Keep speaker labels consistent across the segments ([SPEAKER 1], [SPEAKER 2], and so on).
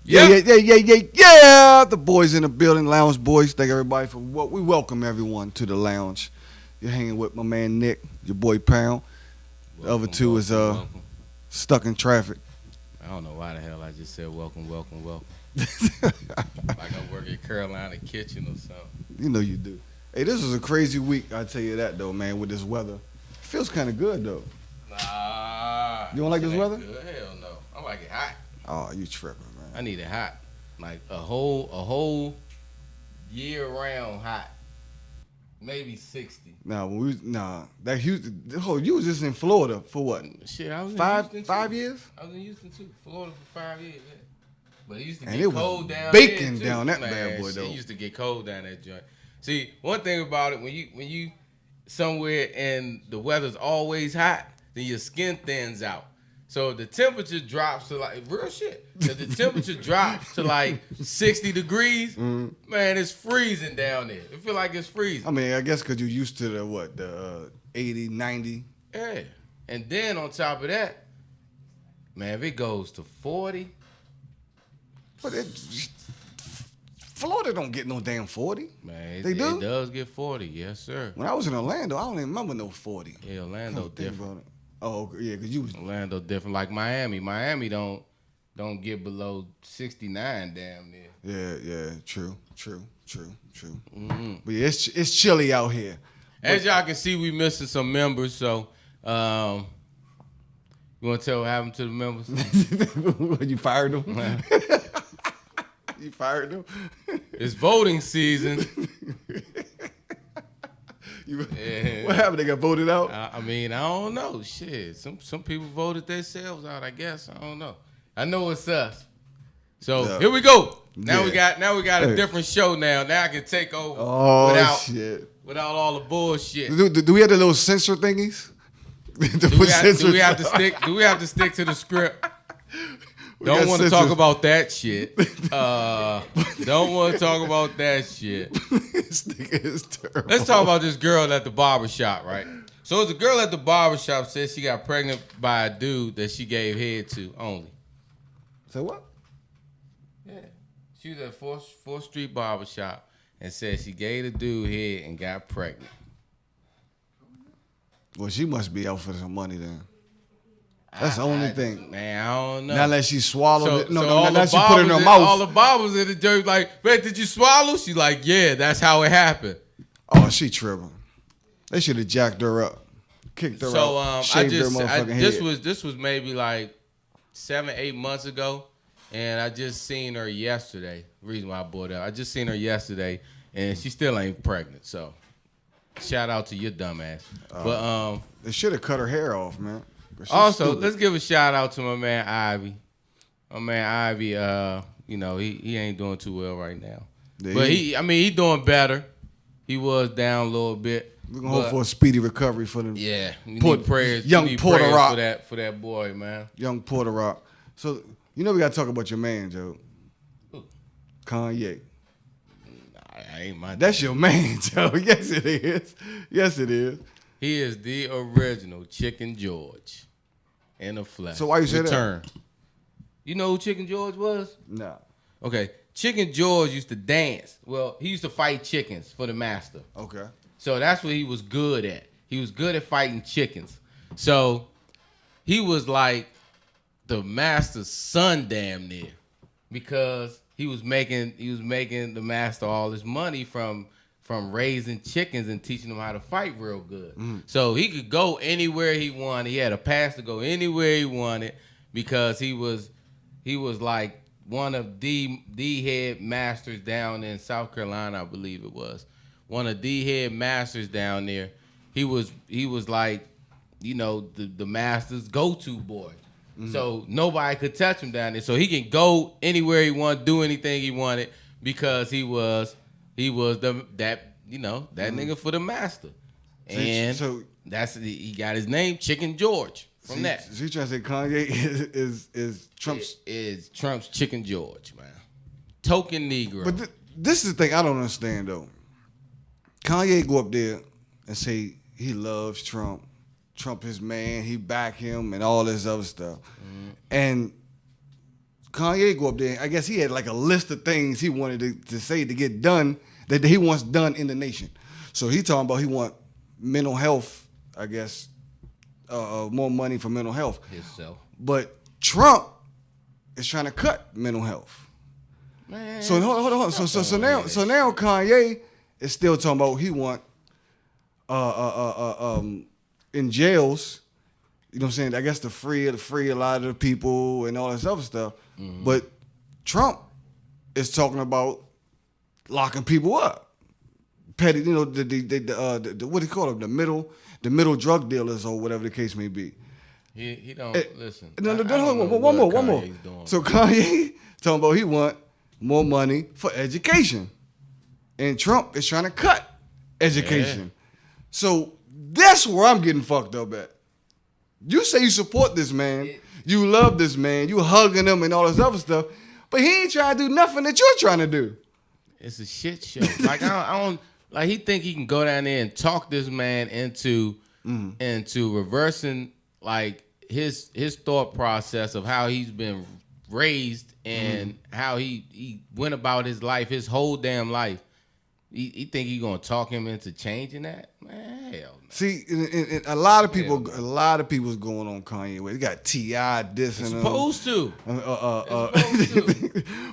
[SPEAKER 1] Yeah. The boys in the building, Lounge Boys. Thank everybody for what we welcome everyone to the lounge. You're hanging with my man Nick, your boy Pound. The other two is stuck in traffic.
[SPEAKER 2] I don't know why the hell I just said welcome. Like I'm working at Carolina Kitchen or something.
[SPEAKER 1] You know you do. Hey, this was a crazy week, I tell you that though, man, with this weather. It feels kind of good though.
[SPEAKER 2] Nah.
[SPEAKER 1] You don't like this weather?
[SPEAKER 2] Good. Hell no. I like it hot.
[SPEAKER 1] Oh, you tripping, man.
[SPEAKER 2] I need it hot. Like a whole year round hot. Maybe 60.
[SPEAKER 1] You was just in Florida for what?
[SPEAKER 2] Shit, I was in
[SPEAKER 1] 5 years?
[SPEAKER 2] I was in Houston too. Florida for 5 years. Yeah. But it used to
[SPEAKER 1] And
[SPEAKER 2] get
[SPEAKER 1] it was
[SPEAKER 2] cold down
[SPEAKER 1] baking
[SPEAKER 2] there
[SPEAKER 1] down that
[SPEAKER 2] Man,
[SPEAKER 1] bad boy though.
[SPEAKER 2] It used to get cold down that joint. See, one thing about it, when you somewhere and the weather's always hot, then your skin thins out. So the temperature drops to like real shit. If the temperature drops to like 60 degrees, man, it's freezing down there. It feel like it's freezing.
[SPEAKER 1] I mean, I guess because you're used to the 80, 90.
[SPEAKER 2] Yeah. And then on top of that, man, if it goes to 40.
[SPEAKER 1] But Florida don't get no damn 40.
[SPEAKER 2] Man,
[SPEAKER 1] they do?
[SPEAKER 2] It does get 40, yes, sir.
[SPEAKER 1] When I was in Orlando, I don't even remember no 40.
[SPEAKER 2] Yeah, Orlando different.
[SPEAKER 1] Oh, yeah, because you was...
[SPEAKER 2] Orlando different. Like Miami. Miami don't get below 69 damn near.
[SPEAKER 1] Yeah, true.
[SPEAKER 2] Mm-hmm.
[SPEAKER 1] But yeah, it's chilly out here.
[SPEAKER 2] As y'all can see, we missing some members, so you want to tell what happened to the members?
[SPEAKER 1] You fired them? You fired them?
[SPEAKER 2] It's voting season.
[SPEAKER 1] What happened? They got voted out?
[SPEAKER 2] I mean, I don't know. Shit, some people voted themselves out. I guess I don't know. I know it's us. So here we go. Now we got a different show. Now I can take over without all the bullshit.
[SPEAKER 1] Do we have the little censor thingies?
[SPEAKER 2] Do we have to stick to the script? Don't want to talk about that shit. Don't want to talk about that shit. Let's talk about this girl at the barbershop, right? So it's a girl at the barbershop says she got pregnant by a dude that she gave head to only.
[SPEAKER 1] Say what?
[SPEAKER 2] Yeah. She was at 4th Street barbershop and said she gave the dude head and got pregnant.
[SPEAKER 1] Well, she must be out for some money then. That's the only thing.
[SPEAKER 2] Man, I don't know.
[SPEAKER 1] Not unless she swallowed it.
[SPEAKER 2] No,
[SPEAKER 1] unless she put it in her mouth.
[SPEAKER 2] All the barbers in the dirt like, man, did you swallow? She's like, yeah, that's how it happened.
[SPEAKER 1] Oh, she tripping. They should have jacked her up, kicked her out, shaved her motherfucking head.
[SPEAKER 2] This was maybe like 7-8 months ago, and I just seen her yesterday. The reason why I brought it up, I just seen her yesterday, and she still ain't pregnant. So, shout out to your dumb ass. But
[SPEAKER 1] they should have cut her hair off, man.
[SPEAKER 2] Also, let's give a shout out to my man Ivy. My man Ivy, he ain't doing too well right now. Yeah, but he doing better. He was down a little bit.
[SPEAKER 1] We're gonna hope for a speedy recovery for them.
[SPEAKER 2] Yeah, we need prayers.
[SPEAKER 1] Young Porter Rock
[SPEAKER 2] for that boy, man.
[SPEAKER 1] Young Porter Rock. So we gotta talk about your man, Joe.
[SPEAKER 2] Who?
[SPEAKER 1] Kanye.
[SPEAKER 2] I ain't my.
[SPEAKER 1] That's your man, Joe. Yes, it is. Yes, it is.
[SPEAKER 2] He is the original Chicken George in the flesh.
[SPEAKER 1] So why you say that?
[SPEAKER 2] You know who Chicken George was?
[SPEAKER 1] Nah.
[SPEAKER 2] Okay. Chicken George used to dance. Well, he used to fight chickens for the master.
[SPEAKER 1] Okay.
[SPEAKER 2] So that's what he was good at. He was good at fighting chickens. So he was like the master's son damn near, because he was making the master all his money from raising chickens and teaching them how to fight real good. So he could go anywhere he wanted. He had a pass to go anywhere he wanted because he was like one of the head masters down in South Carolina, I believe it was. One of the head masters down there. He was like, the master's go-to boy. So nobody could touch him down there. So he can go anywhere he wanted, do anything he wanted, because he was that nigga for the master. And
[SPEAKER 1] so
[SPEAKER 2] he got his name, Chicken George, from that.
[SPEAKER 1] So you trying to say Kanye is Trump's...
[SPEAKER 2] Is Trump's Chicken George, man. Token Negro.
[SPEAKER 1] But this is the thing I don't understand, though. Kanye go up there and say he loves Trump. Trump his man. He back him and all this other stuff. And Kanye go up there. I guess he had like a list of things he wanted to say to get done that he wants done in the nation. So he talking about he want mental health, I guess, more money for mental health.
[SPEAKER 2] Himself.
[SPEAKER 1] But Trump is trying to cut mental health.
[SPEAKER 2] Man,
[SPEAKER 1] So hold on. So now Kanye is still talking about he want in jails. You know what I'm saying? I guess to free a lot of the people and all this other stuff. Mm-hmm. But Trump is talking about locking people up. Petty, you know, the what do you call them? The middle drug dealers or whatever the case may be.
[SPEAKER 2] He don't listen.
[SPEAKER 1] No, one more. So Kanye talking about he want more money for education, and Trump is trying to cut education. Yeah. So that's where I'm getting fucked up at. You say you support this man, you love this man, you hugging him and all this other stuff, but he ain't trying to do nothing that you're trying to do.
[SPEAKER 2] It's a shit show. Like I don't like he think he can go down there and talk this man into reversing like his thought process of how he's been raised and how he went about his life, his whole damn life. He think he gonna talk him into changing that? Man, hell no.
[SPEAKER 1] See, and a lot of people was going on Kanye West. They got T.I. dissing him.
[SPEAKER 2] Supposed to.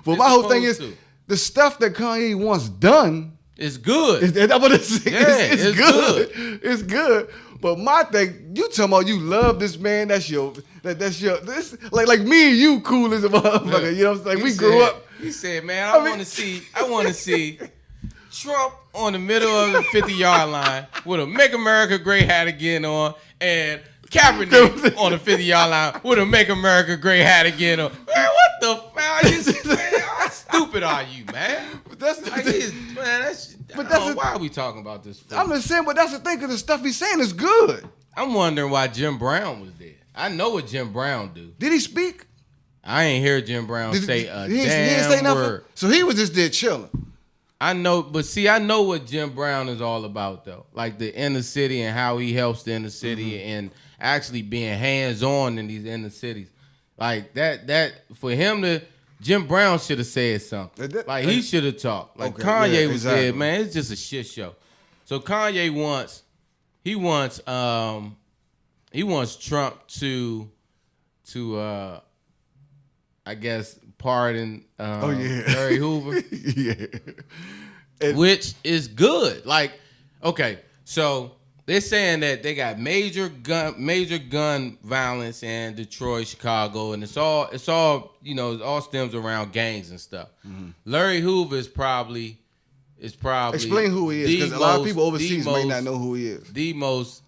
[SPEAKER 1] Well, my whole thing is the stuff that Kanye wants done
[SPEAKER 2] is good.
[SPEAKER 1] It's good. It's good. But my thing, you talking about you love this man. That's your this like me and you cool as a motherfucker. Yeah. You know what I'm saying? We grew up.
[SPEAKER 2] He said, man, I want to see Trump on the middle of the 50-yard line with a Make America Great hat again on, and Kaepernick on the 50-yard line with a Make America Great hat again on. Man, what the fuck? Man, how stupid are you, man? But that's why are we talking about this?
[SPEAKER 1] I'm just saying, but that's the thing, because the stuff he's saying is good.
[SPEAKER 2] I'm wondering why Jim Brown was there. I know what Jim Brown do.
[SPEAKER 1] Did he speak?
[SPEAKER 2] I ain't hear Jim Brown say a
[SPEAKER 1] he didn't say nothing?
[SPEAKER 2] word.
[SPEAKER 1] So he was just there chilling.
[SPEAKER 2] I know, but see, I know what Jim Brown is all about, though. Like the inner city and how he helps the inner city and actually being hands-on in these inner cities. Like that for him to, Jim Brown should have said something. Like he should have talked. Like Kanye was there, man. It's just a shit show. So Kanye wants Trump to I guess pardon Larry Hoover. Which is good. Like, okay, so they're saying that they got major gun violence in Detroit, Chicago, and it's all you know, it all stems around gangs and stuff. Mm-hmm. Larry Hoover is probably
[SPEAKER 1] explain who he is, because a lot of people overseas may not know who he is.
[SPEAKER 2] The most,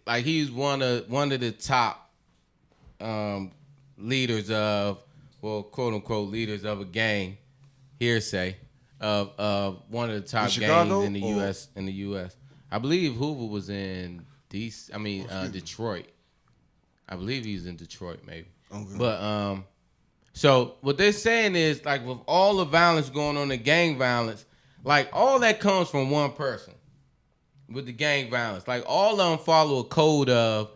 [SPEAKER 2] like, he's one of the top leaders of, well, quote unquote leaders of a gang, hearsay, of one of the top gangs in the U.S. In the U.S. I believe Hoover was in Detroit. I believe he's in Detroit, maybe. Okay. But so what they're saying is, like, with all the violence going on, the gang violence, like, all that comes from one person with the gang violence. Like, all of them follow a code of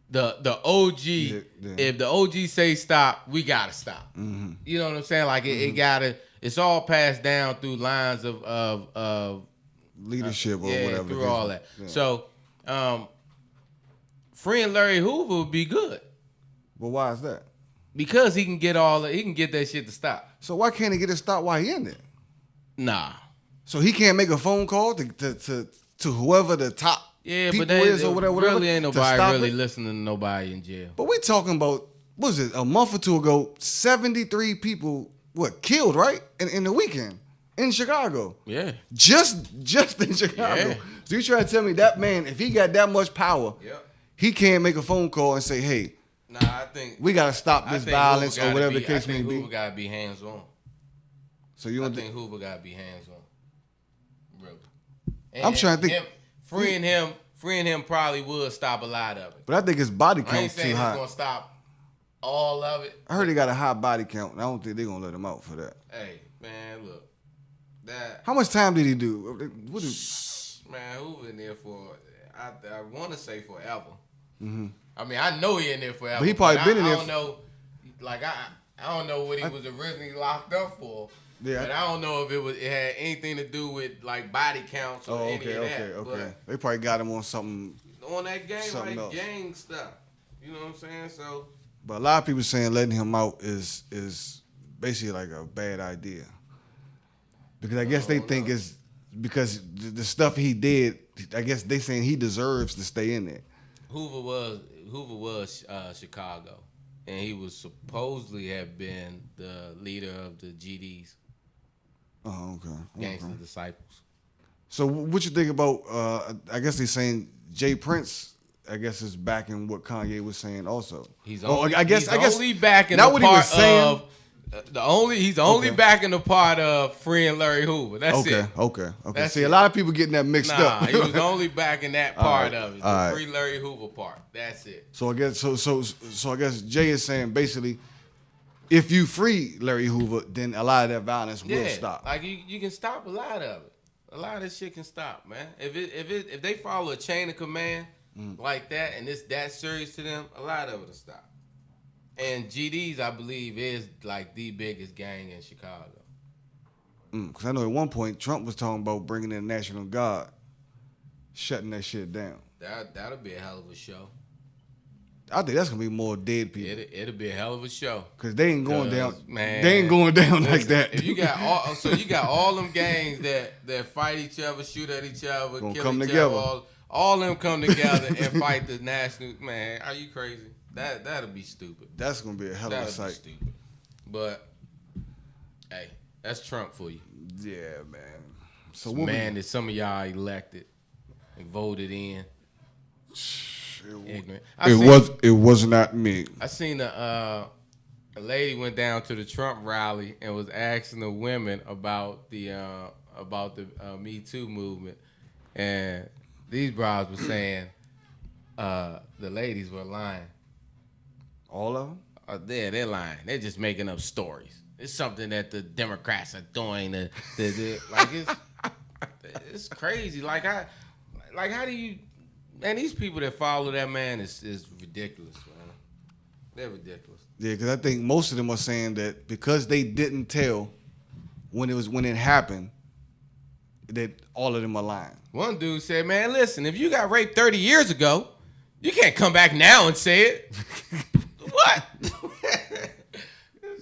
[SPEAKER 2] the OG. Yeah. If the OG say stop, we gotta stop. Mm-hmm. You know what I'm saying? Like, it gotta. It's all passed down through lines of
[SPEAKER 1] leadership or whatever.
[SPEAKER 2] Through all that. Yeah. So, freeing Larry Hoover would be good.
[SPEAKER 1] Well, why is that?
[SPEAKER 2] Because he can get that shit to stop.
[SPEAKER 1] So why can't he get it stopped while he in there?
[SPEAKER 2] Nah.
[SPEAKER 1] So he can't make a phone call to whoever the top people is or whatever.
[SPEAKER 2] Really ain't nobody really listening to nobody in jail.
[SPEAKER 1] But we talking about, what was it, a month or two ago, 73 people killed, right? In the weekend in Chicago.
[SPEAKER 2] Yeah.
[SPEAKER 1] Just in Chicago. Yeah. So you trying to tell me that man, if he got that much power, he can't make a phone call and say, hey,
[SPEAKER 2] I think
[SPEAKER 1] we gotta stop this violence or whatever the case may be. I think
[SPEAKER 2] Hoover gotta be hands on.
[SPEAKER 1] So you don't
[SPEAKER 2] think Hoover gotta be hands on. Really. And
[SPEAKER 1] I'm trying to think.
[SPEAKER 2] Freeing him probably would stop a lot of it.
[SPEAKER 1] But I think his body count too high.
[SPEAKER 2] I ain't saying it's gonna stop all of it.
[SPEAKER 1] I heard he got a high body count. I don't think they're gonna let him out for that.
[SPEAKER 2] Hey, man, look.
[SPEAKER 1] How much time did he do?
[SPEAKER 2] Man, Hoover in there for, I want to say forever. Mm-hmm. I mean, I know he in there forever.
[SPEAKER 1] But he probably been in there.
[SPEAKER 2] I don't know. Like, I don't know what he was originally locked up for. Yeah. But I don't know if it had anything to do with like body counts or any of that.
[SPEAKER 1] Okay. They probably got him on something.
[SPEAKER 2] On that game, like
[SPEAKER 1] else.
[SPEAKER 2] gang stuff. You know what I'm saying? So.
[SPEAKER 1] But a lot of people saying letting him out is basically like a bad idea. Because I guess they think it's because the stuff he did. I guess they saying he deserves to stay in there. Hoover
[SPEAKER 2] was Chicago, and he was supposedly have been the leader of the GDs.
[SPEAKER 1] Oh, okay.
[SPEAKER 2] Gangster Disciples.
[SPEAKER 1] So what you think about? I guess they're saying Jay Prince. I guess is backing what Kanye was saying. Also,
[SPEAKER 2] he's only backing
[SPEAKER 1] not
[SPEAKER 2] the
[SPEAKER 1] what
[SPEAKER 2] part
[SPEAKER 1] he was saying.
[SPEAKER 2] Of he's only backing the part of freeing Larry Hoover. That's it.
[SPEAKER 1] Okay.
[SPEAKER 2] That's
[SPEAKER 1] See,
[SPEAKER 2] it.
[SPEAKER 1] a lot of people getting that mixed up.
[SPEAKER 2] He was only backing that part of it, the
[SPEAKER 1] free
[SPEAKER 2] Larry Hoover part. That's it.
[SPEAKER 1] So I guess so I guess Jay is saying basically, if you free Larry Hoover, then a lot of that violence will stop.
[SPEAKER 2] Like you can stop a lot of it. A lot of this shit can stop, man. If they follow a chain of command like that and it's that serious to them, a lot of it will stop. And GDs, I believe, is like the biggest gang in Chicago.
[SPEAKER 1] Because I know at one point Trump was talking about bringing in the National Guard, shutting that shit down.
[SPEAKER 2] That'll be a hell of a show.
[SPEAKER 1] I think that's gonna be more dead people.
[SPEAKER 2] It'll be a hell of a show.
[SPEAKER 1] Cause they ain't going down. Man, they ain't going down like that.
[SPEAKER 2] If you got all them gangs that fight each other, shoot at each other,
[SPEAKER 1] gonna
[SPEAKER 2] kill
[SPEAKER 1] come
[SPEAKER 2] each
[SPEAKER 1] together.
[SPEAKER 2] other. All them come together and fight the national. Man, are you crazy? That'll be stupid.
[SPEAKER 1] That's gonna be a hell of a sight.
[SPEAKER 2] Be stupid. But hey, that's Trump for you.
[SPEAKER 1] Yeah, man. So
[SPEAKER 2] that some of y'all elected and voted in. Ignorant.
[SPEAKER 1] It was not me.
[SPEAKER 2] I seen a lady went down to the Trump rally and was asking the women about the Me Too movement, and these bras were saying the ladies were lying.
[SPEAKER 1] All of them?
[SPEAKER 2] They're lying. They're just making up stories. It's something that the Democrats are doing. Like it's crazy. Like how do you? Man, these people that follow that man is ridiculous, man. They're ridiculous.
[SPEAKER 1] Yeah, because I think most of them are saying that because they didn't tell when it happened, that all of them are lying.
[SPEAKER 2] One dude said, "Man, listen, if you got raped 30 years ago, you can't come back now and say it." What? This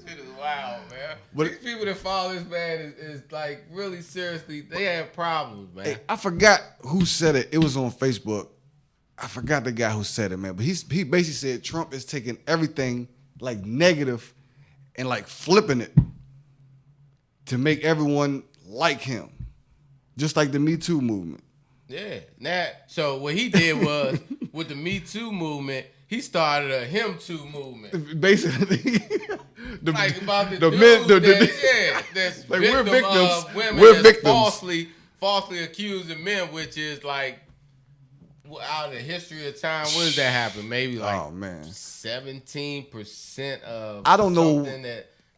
[SPEAKER 2] shit is wild, man. But these people that follow this man is like really seriously, they have problems, man.
[SPEAKER 1] Hey, I forgot who said it. It was on Facebook. I forgot the guy who said it, man. But he basically said Trump is taking everything like negative and like flipping it to make everyone like him. Just like the Me Too movement.
[SPEAKER 2] Yeah. So what he did was with the Me Too movement, he started a Him Too movement.
[SPEAKER 1] Basically,
[SPEAKER 2] like about the
[SPEAKER 1] men,
[SPEAKER 2] that's
[SPEAKER 1] like
[SPEAKER 2] victim
[SPEAKER 1] we're victims.
[SPEAKER 2] Of women
[SPEAKER 1] We're
[SPEAKER 2] that's
[SPEAKER 1] victims.
[SPEAKER 2] falsely accusing men, which is like out of the history of time. What does that happen? Maybe like 17% of.
[SPEAKER 1] I don't know.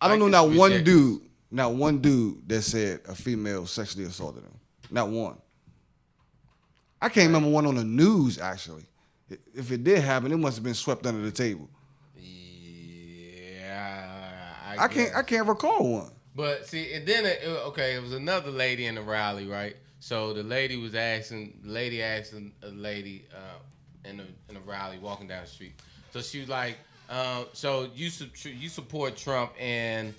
[SPEAKER 1] I don't know. Not
[SPEAKER 2] ridiculous.
[SPEAKER 1] one dude that said a female sexually assaulted him. Not one. I can't remember one on the news actually. If it did happen, it must have been swept under the table.
[SPEAKER 2] Yeah,
[SPEAKER 1] I can't recall one.
[SPEAKER 2] But see, and then it was another lady in the rally, right? So the lady asking a lady in the rally walking down the street. So she was like, "So you support Trump and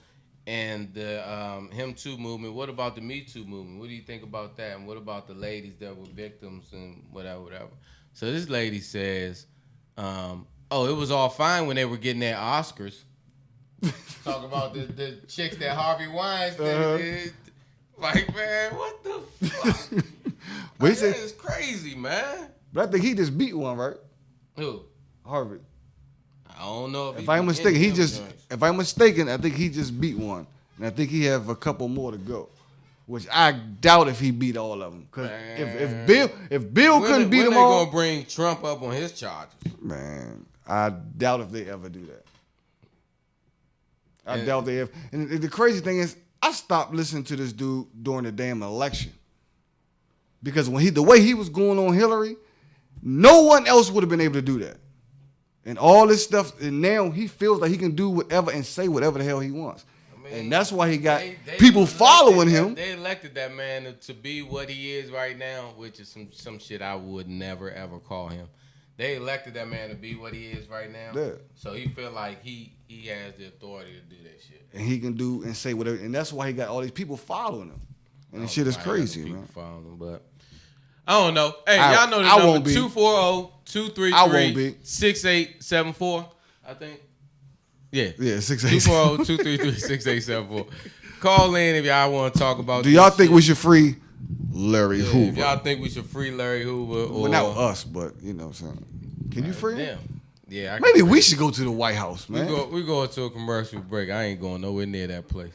[SPEAKER 2] the Him Too movement? What about the Me Too movement? What do you think about that? And what about the ladies that were victims and whatever?" So this lady says, "It was all fine when they were getting their Oscars." Talk about the chicks that Harvey Weinstein did. Like, man, what the fuck? That is crazy, man.
[SPEAKER 1] But I think he just beat one, right?
[SPEAKER 2] Who?
[SPEAKER 1] Harvey.
[SPEAKER 2] I don't know
[SPEAKER 1] if I'm mistaken. If I'm mistaken, I think he just beat one, and I think he have a couple more to go. Which I doubt if he beat all of them. Because if Bill couldn't beat them all,
[SPEAKER 2] they gonna bring Trump up on his charges?
[SPEAKER 1] Man, I doubt if they ever do that. I doubt they ever. And the crazy thing is, I stopped listening to this dude during the damn election because the way he was going on Hillary, no one else would have been able to do that. and all this stuff. And now he feels like he can do whatever and say whatever the hell he wants. And that's why he got people following him.
[SPEAKER 2] They elected that man to be what he is right now, which is some shit I would never ever call him. They elected that man to be what he is right now.
[SPEAKER 1] Yeah.
[SPEAKER 2] So he feel like he has the authority to do that shit.
[SPEAKER 1] And he can do and say whatever. And that's why he got all these people following him. And this shit is crazy, man.
[SPEAKER 2] Following him, but I don't know. Hey, y'all know the number 240-233-6874, I think. Yeah.
[SPEAKER 1] Yeah, 687.
[SPEAKER 2] 240-233-6874. Call in if y'all want to talk about
[SPEAKER 1] Do y'all think we should free Larry Hoover?
[SPEAKER 2] If y'all think we should free Larry Hoover, or
[SPEAKER 1] well, not us, but you know what I'm saying. Can you free him?
[SPEAKER 2] Yeah.
[SPEAKER 1] Maybe we should go to the White House, man.
[SPEAKER 2] We go to a commercial break. I ain't going nowhere near that place.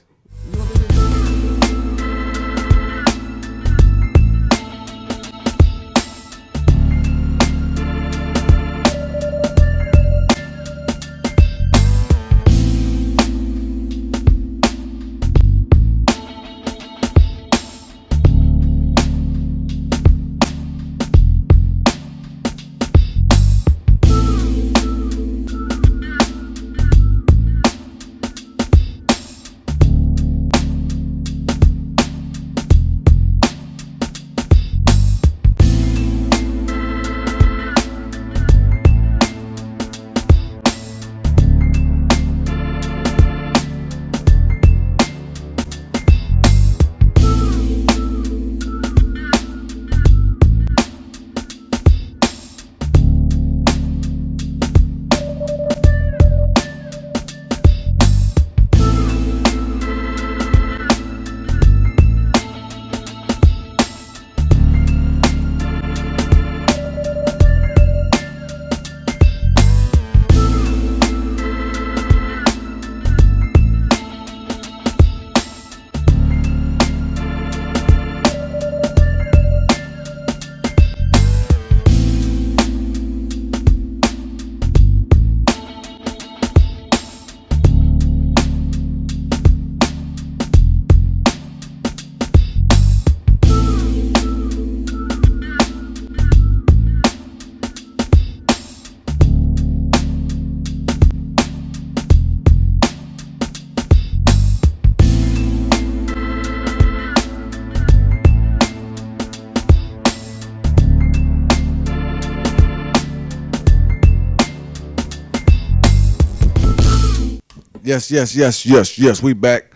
[SPEAKER 1] Yes. We back.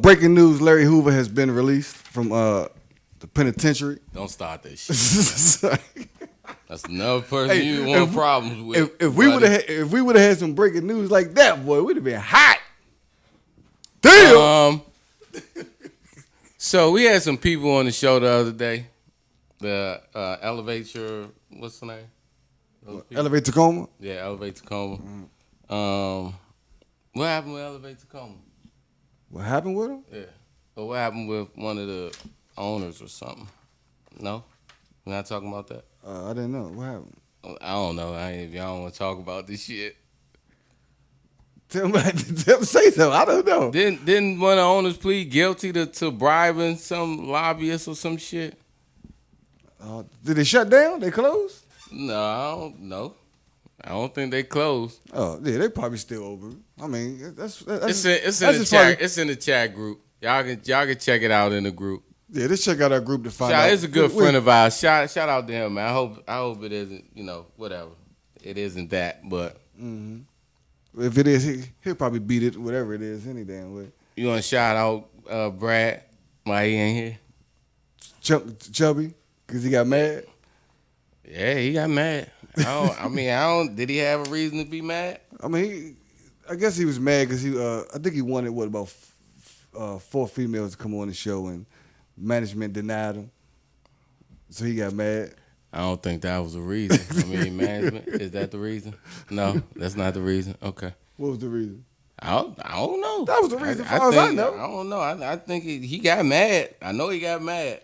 [SPEAKER 1] Breaking news: Larry Hoover has been released from the penitentiary.
[SPEAKER 2] Don't start that shit. That's another person you want problems with.
[SPEAKER 1] If we would have had some breaking news like that, boy, we'd have been hot. Damn.
[SPEAKER 2] So we had some people on the show the other day. The Elevate Your, what's the name?
[SPEAKER 1] Elevate Tacoma.
[SPEAKER 2] Yeah, Elevate Tacoma. What happened with Elevate Tacoma?
[SPEAKER 1] What happened with him?
[SPEAKER 2] Yeah. But what happened with one of the owners or something? No? We're not talking about that?
[SPEAKER 1] I didn't know. What happened?
[SPEAKER 2] I don't know. If y'all don't want to talk about this shit.
[SPEAKER 1] Tell me, say something. I don't know.
[SPEAKER 2] Didn't one of the owners plead guilty to bribing some lobbyist or some shit?
[SPEAKER 1] Did they shut down? They closed?
[SPEAKER 2] No, I don't know. I don't think they closed.
[SPEAKER 1] Oh, yeah, they probably still open. I mean,
[SPEAKER 2] it's in the chat. It's in the chat group. Y'all can check it out in the group.
[SPEAKER 1] Yeah, let's check out our group to find out.
[SPEAKER 2] It's a good friend of ours. Shout out to him, man. I hope it isn't, whatever. It isn't that, but
[SPEAKER 1] if it is, he'll probably beat it, whatever it is, any damn way.
[SPEAKER 2] You want to shout out Brad why he ain't
[SPEAKER 1] here? Chubby, because he got mad.
[SPEAKER 2] Yeah, he got mad. I don't. Did he have a reason to be mad?
[SPEAKER 1] I mean, I guess he was mad because I think he wanted about 4 females to come on the show, and management denied him, so he got mad.
[SPEAKER 2] I don't think that was the reason. I mean, management, is that the reason? No, that's not the reason. Okay.
[SPEAKER 1] What was the reason?
[SPEAKER 2] I don't know.
[SPEAKER 1] That was the reason, as far as I know.
[SPEAKER 2] I don't know. I think he got mad. I know he got mad.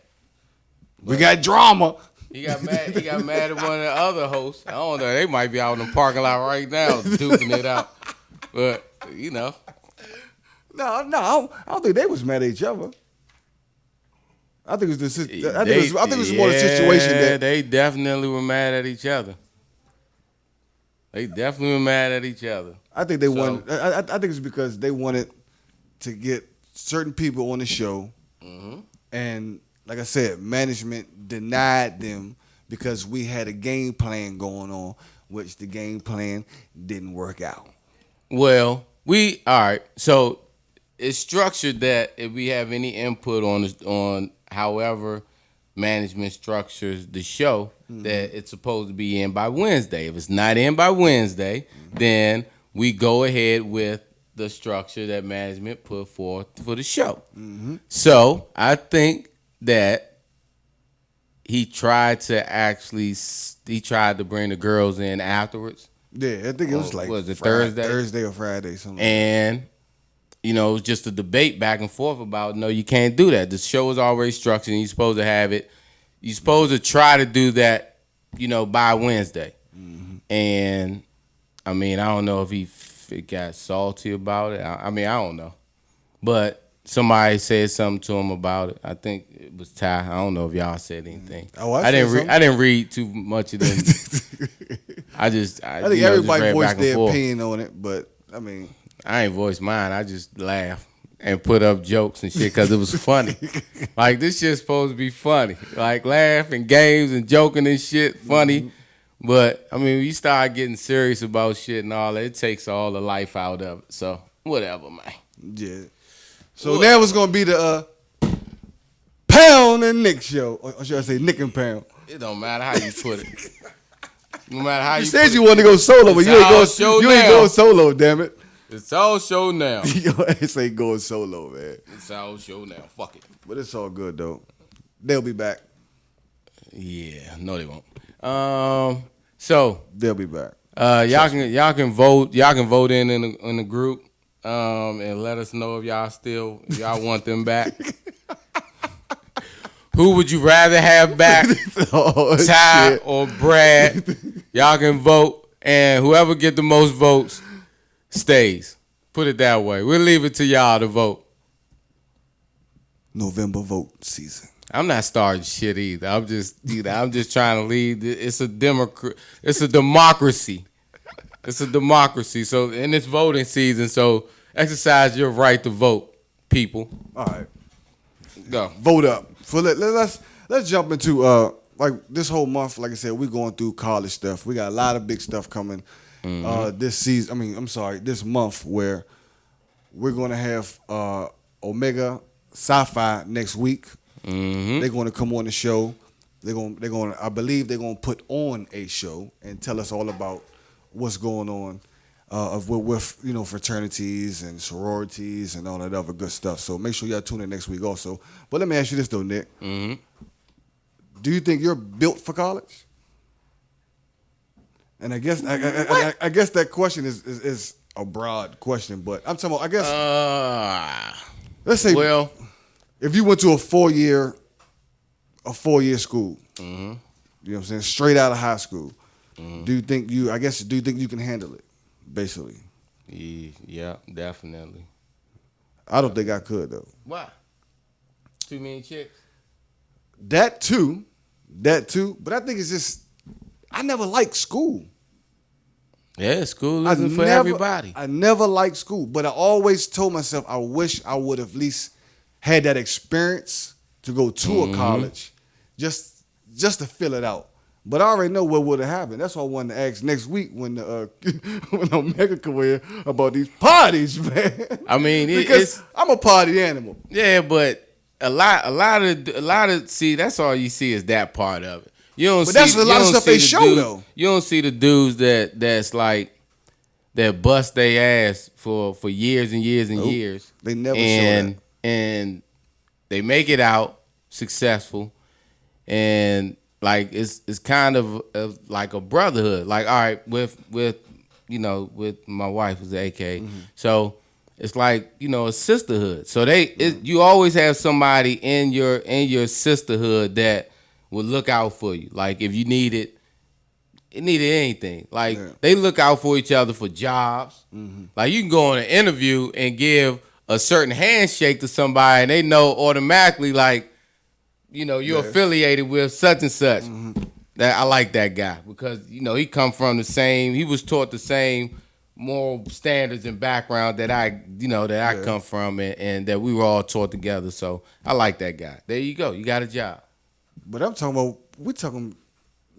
[SPEAKER 1] We got drama.
[SPEAKER 2] He got mad. He got mad at one of the other hosts. I don't know. They might be out in the parking lot right now duking it out. But
[SPEAKER 1] No, I don't think they was mad at each other. I think it was more the situation that
[SPEAKER 2] they definitely were mad at each other. They definitely were mad at each other.
[SPEAKER 1] I think they wanted. I think it's because they wanted to get certain people on the show, and like I said, management denied them because we had a game plan going on, which the game plan didn't work out.
[SPEAKER 2] Well, all right. So it's structured that if we have any input on however management structures the show, that it's supposed to be in by Wednesday. If it's not in by Wednesday, then we go ahead with the structure that management put forth for the show. So I think that he tried to bring the girls in afterwards.
[SPEAKER 1] Yeah, I think it was like
[SPEAKER 2] was it Thursday
[SPEAKER 1] or Friday, something.
[SPEAKER 2] And it was just a debate back and forth about no, you can't do that. The show is already structured, and you're supposed to have it. You're supposed to try to do that, by Wednesday. And I mean, I don't know if he got salty about it. I don't know, but somebody said something to him about it. I think it was Ty. I don't know if y'all said anything.
[SPEAKER 1] Oh,
[SPEAKER 2] I didn't read too much of them. I think
[SPEAKER 1] everybody voiced their opinion on it, but I mean,
[SPEAKER 2] I ain't voiced mine. I just laughed and put up jokes and shit because it was funny. Like, this shit's supposed to be funny. Like, laugh and games and joking and shit, funny. But, I mean, when you start getting serious about shit and all that, it takes all the life out of it. So, whatever, man.
[SPEAKER 1] Yeah. So now it's going to be the Pound and Nick show. Or should I say Nick and Pound?
[SPEAKER 2] It don't matter how you put it. No matter how you
[SPEAKER 1] said you wanted to go solo, but you ain't going solo, damn it.
[SPEAKER 2] It's all show now.
[SPEAKER 1] Your ass ain't going solo, man.
[SPEAKER 2] It's all show now. Fuck it.
[SPEAKER 1] But it's all good, though. They'll be back.
[SPEAKER 2] Yeah. No, they won't. So
[SPEAKER 1] they'll be back.
[SPEAKER 2] Y'all can vote. Y'all can vote in the group. And let us know if y'all want them back. Who would you rather have back? Ty
[SPEAKER 1] shit.
[SPEAKER 2] or Brad? Y'all can vote, and whoever get the most votes stays. Put it that way. We'll leave it to y'all to vote.
[SPEAKER 1] November vote season.
[SPEAKER 2] I'm not starting shit either. I'm just trying to lead. It's a democracy. It's a democracy. So, and it's voting season. So, exercise your right to vote, people.
[SPEAKER 1] All right,
[SPEAKER 2] go
[SPEAKER 1] vote up. So let's jump into like this whole month. Like I said, we're going through college stuff. We got a lot of big stuff coming this season. This month where we're going to have Omega Sci-Fi next week. They're going to come on the show. I believe they're going to put on a show and tell us all about what's going on with fraternities and sororities and all that other good stuff. So make sure y'all tune in next week also. But let me ask you this though, Nick. Do you think you're built for college? And I guess I guess that question is a broad question, but I'm talking about, I guess let's say,
[SPEAKER 2] well,
[SPEAKER 1] if you went to a four-year school, you know what I'm saying, straight out of high school, do you think you can handle it, basically?
[SPEAKER 2] Yeah, definitely.
[SPEAKER 1] I don't think I could, though.
[SPEAKER 2] Why? Too many chicks?
[SPEAKER 1] That too, but I think it's just, I never liked school.
[SPEAKER 2] Yeah, school isn't for everybody.
[SPEAKER 1] I never liked school, but I always told myself I wish I would have at least had that experience to go to a college just to fill it out. But I already know what would have happened. That's why I wanted to ask next week when when Omega come in about these parties, man.
[SPEAKER 2] I mean,
[SPEAKER 1] because I'm a party animal.
[SPEAKER 2] Yeah, but a lot of see, that's all you see is that part of it. You don't. But
[SPEAKER 1] that's a lot of stuff they show though.
[SPEAKER 2] You don't see the dudes that's like that bust their ass for years and years and years.
[SPEAKER 1] They never show that.
[SPEAKER 2] And they make it out successful, and like it's kind of like a brotherhood. Like, all right, with my wife is AK, so it's like a sisterhood. So you always have somebody in your sisterhood that will look out for you. Like if you needed anything, like they look out for each other for jobs. Like you can go on an interview and give a certain handshake to somebody, and they know automatically, like, you're affiliated with such and such. That I like that guy because he come from he was taught the same moral standards and background that I come from, and that we were all taught together. So I like that guy. There you go. You got a job.
[SPEAKER 1] But I'm talking about, we're talking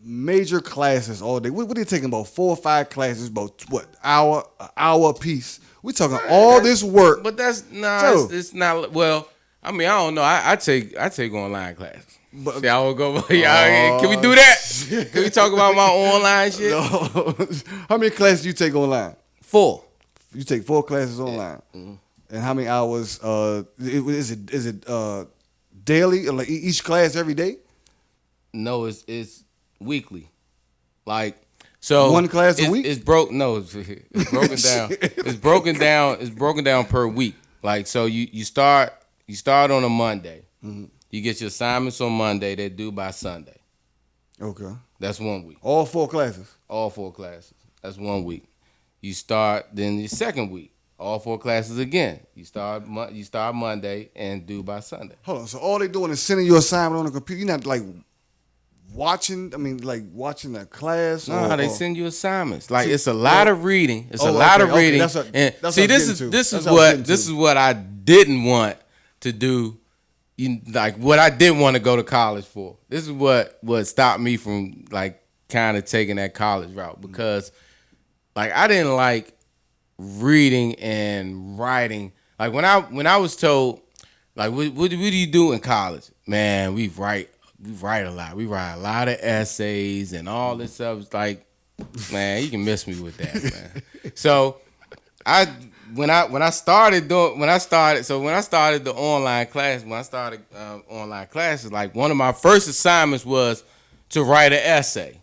[SPEAKER 1] major classes all day. What are they taking about 4 or 5 classes, about what, an hour a piece? We're talking all this work.
[SPEAKER 2] But that's it's not. Well, I mean, I don't know. I take online classes. But, see, I will go. Can we do that? Can we talk about my online shit?
[SPEAKER 1] No. How many classes do you take online?
[SPEAKER 2] 4.
[SPEAKER 1] You take 4 classes online. Mm-hmm. And how many hours? Is it daily? Like each class every day?
[SPEAKER 2] No, it's weekly. Like, so
[SPEAKER 1] one class a week?
[SPEAKER 2] It's broken down. It's broken down per week. Like, so you start on a Monday. Mm-hmm. You get your assignments on Monday. They're due by Sunday.
[SPEAKER 1] Okay.
[SPEAKER 2] That's 1 week.
[SPEAKER 1] All 4 classes?
[SPEAKER 2] All 4 classes. That's 1 week. You start then the second week. All 4 classes again. You start Monday and due by Sunday.
[SPEAKER 1] Hold on. So all they doing is sending you assignment on the computer. You're not like watching. I mean, like watching a class.
[SPEAKER 2] No, they send you assignments. Like, it's a lot of reading. It's a lot of reading. This is what I didn't want to do. Like, what I didn't want to go to college for. This is what stopped me from like kind of taking that college route, because like I didn't like reading and writing. Like when I was told, like, what do you do in college? Man, we write a lot. We write a lot of essays and all this stuff. It's like, man, you can miss me with that, man. So when I started the online classes, like one of my first assignments was to write an essay.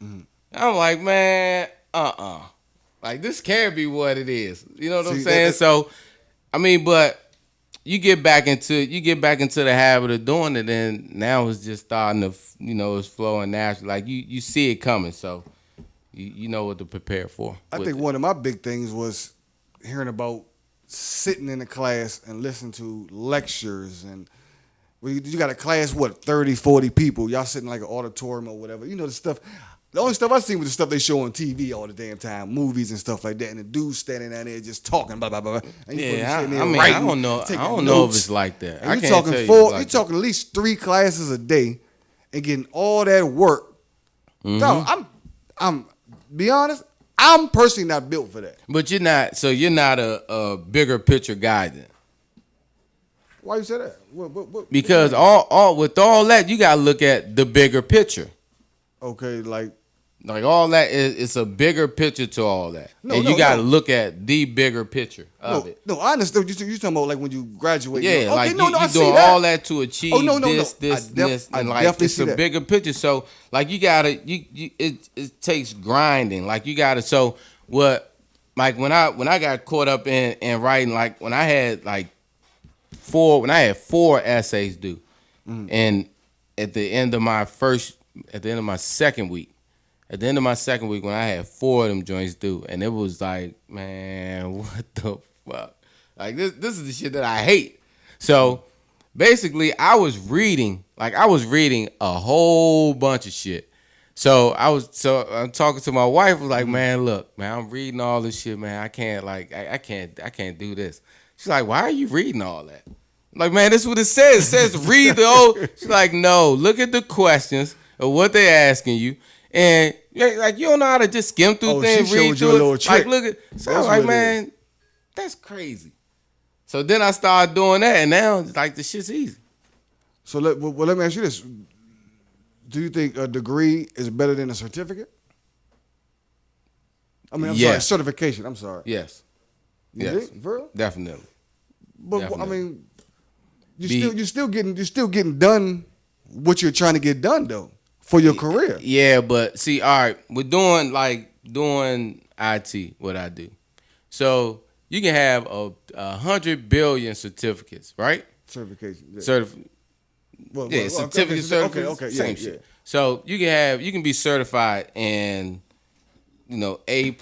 [SPEAKER 2] Mm-hmm. I'm like, man, like, this can't be what it is. You know what I'm saying? So, I mean, but you get back into the habit of doing it, and now it's just starting to, it's flowing naturally. Like, you see it coming, so you know what to prepare for.
[SPEAKER 1] I think one of my big things was hearing about sitting in a class and listening to lectures, and you got a class, 30, 40 people. Y'all sitting like an auditorium or whatever. You know, the stuff. The only stuff I seen was the stuff they show on TV all the damn time, movies and stuff like that, and the dude standing down there just talking, blah blah blah. And
[SPEAKER 2] I don't know if it's like that.
[SPEAKER 1] And you're talking at least 3 classes a day, and getting all that work. Mm-hmm. No, I'm be honest, I'm personally not built for that.
[SPEAKER 2] But you're not a bigger picture guy then.
[SPEAKER 1] Why you say that? What,
[SPEAKER 2] because all with all that, you gotta look at the bigger picture.
[SPEAKER 1] Okay, like
[SPEAKER 2] all that it's a bigger picture to all that, you got to look at the bigger picture of it.
[SPEAKER 1] No, I understand what you're talking about. Like when you graduate,
[SPEAKER 2] yeah, like you doing all that to achieve this, and like it's a bigger picture. So like you gotta, it takes grinding. Like you gotta. So what? Like when I got caught up in writing, like when I had 4 essays due, and at the end of my second week when I had 4 of them joints due, and it was like, man, what the fuck? Like this is the shit that I hate. So basically I was reading a whole bunch of shit. So I'm talking to my wife, was like, man, look, man, I'm reading all this shit, man. I can't do this. She's like, why are you reading all that? I'm like, man, this is what it says. It says read the whole. She's like, no, look at the questions of what they're asking you, and like you don't know how to just skim through things, read through it. Like, look at. So I'm like, man, that's crazy. So then I started doing that, and now like the shit's easy.
[SPEAKER 1] So let me ask you this: do you think a degree is better than a certificate? I mean, sorry, certification. I'm sorry.
[SPEAKER 2] Yes.
[SPEAKER 1] You think? For real?
[SPEAKER 2] Definitely.
[SPEAKER 1] But definitely. I mean, you're still getting done what you're trying to get done though for your career.
[SPEAKER 2] Yeah, but see, all right, we're doing IT, what I do. So you can have 100 billion certificates, right?
[SPEAKER 1] Certification. Yeah.
[SPEAKER 2] Certificate.
[SPEAKER 1] Okay.
[SPEAKER 2] Same shit. So you can be certified in, A++,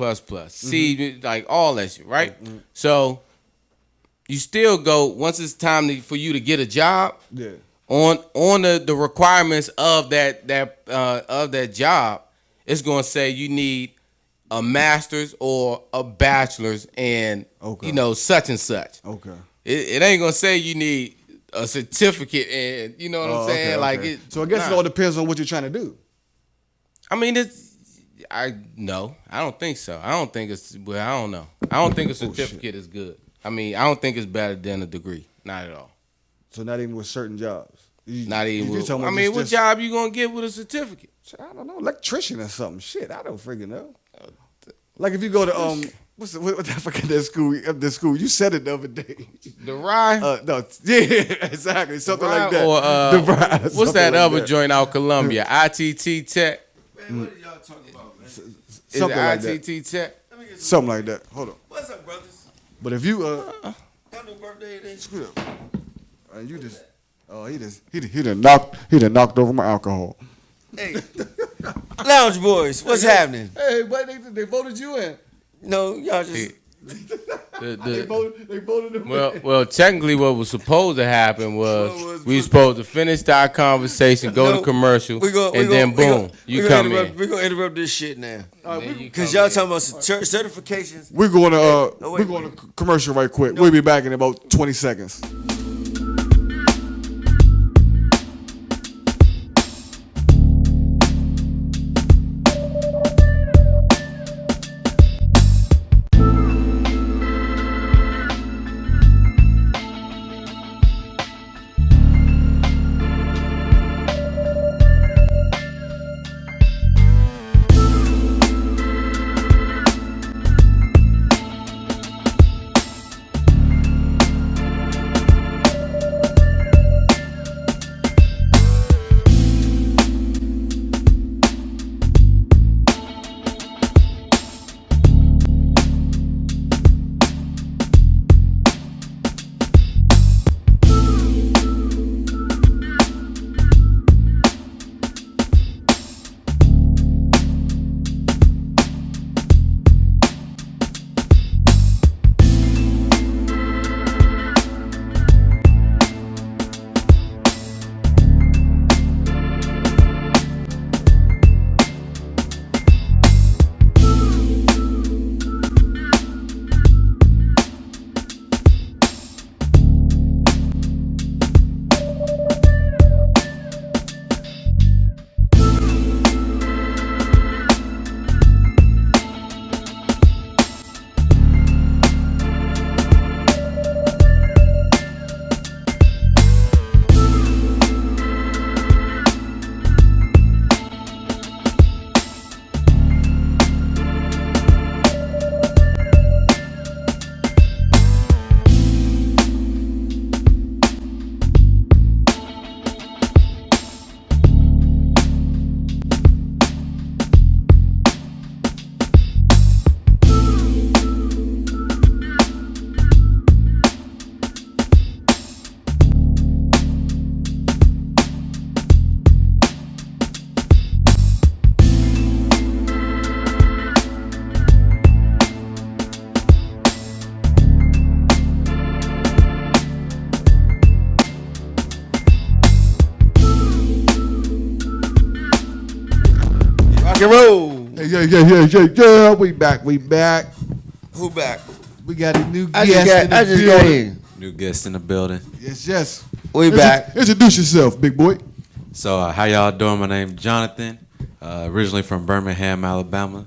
[SPEAKER 2] C, like all that shit, right? Mm-hmm. So you still go once it's time for you to get a job.
[SPEAKER 1] Yeah.
[SPEAKER 2] on the requirements of that job, it's gonna say you need a master's or a bachelor's in such and such.
[SPEAKER 1] Okay.
[SPEAKER 2] It ain't gonna say you need a certificate and you know what I'm saying.
[SPEAKER 1] Okay.
[SPEAKER 2] Like
[SPEAKER 1] so I guess it all depends on what you're trying to do.
[SPEAKER 2] I mean, I don't think so. I don't think it's. Well, I don't know. I don't think a certificate is good. I mean, I don't think it's better than a degree. Not at all.
[SPEAKER 1] So not even with certain jobs.
[SPEAKER 2] Not even. What job you gonna get with a certificate?
[SPEAKER 1] I don't know, electrician or something. Shit, I don't freaking know. Like if you go to what the fuck is that school? The school you said it the other day.
[SPEAKER 2] The Rye?
[SPEAKER 1] No, yeah, exactly, something like that.
[SPEAKER 2] Or
[SPEAKER 1] the Rye,
[SPEAKER 2] what's that like other joint out Columbia? ITT Tech.
[SPEAKER 3] Man, what are y'all talking about, man?
[SPEAKER 1] Something like
[SPEAKER 2] ITT Tech.
[SPEAKER 1] Something like that. Hold on.
[SPEAKER 3] What's up, brothers?
[SPEAKER 1] But if you
[SPEAKER 3] Y'all no birthday today?
[SPEAKER 1] screw up, you just he done knocked over my alcohol.
[SPEAKER 3] Hey, Lounge Boys, what's happening?
[SPEAKER 1] Hey, but they voted you in.
[SPEAKER 3] No, y'all just.
[SPEAKER 1] They voted him in.
[SPEAKER 2] Well, technically, what was supposed to happen was we supposed to finish our conversation, go to commercial, and then boom, you come in.
[SPEAKER 3] We're gonna interrupt this shit now.
[SPEAKER 2] Because
[SPEAKER 3] Because y'all talking about certifications.
[SPEAKER 1] We're going to
[SPEAKER 3] wait,
[SPEAKER 1] we're going to commercial right quick. We'll be back in about 20 seconds.
[SPEAKER 3] Rock and roll.
[SPEAKER 1] Yeah. We back.
[SPEAKER 3] Who back?
[SPEAKER 1] We got a new
[SPEAKER 3] I
[SPEAKER 1] guest in the
[SPEAKER 3] just got
[SPEAKER 1] building.
[SPEAKER 3] in.
[SPEAKER 4] New guest in the building.
[SPEAKER 1] Yes.
[SPEAKER 3] We back.
[SPEAKER 1] Introduce yourself, big boy.
[SPEAKER 4] So how y'all doing? My name's Jonathan. Originally from Birmingham, Alabama.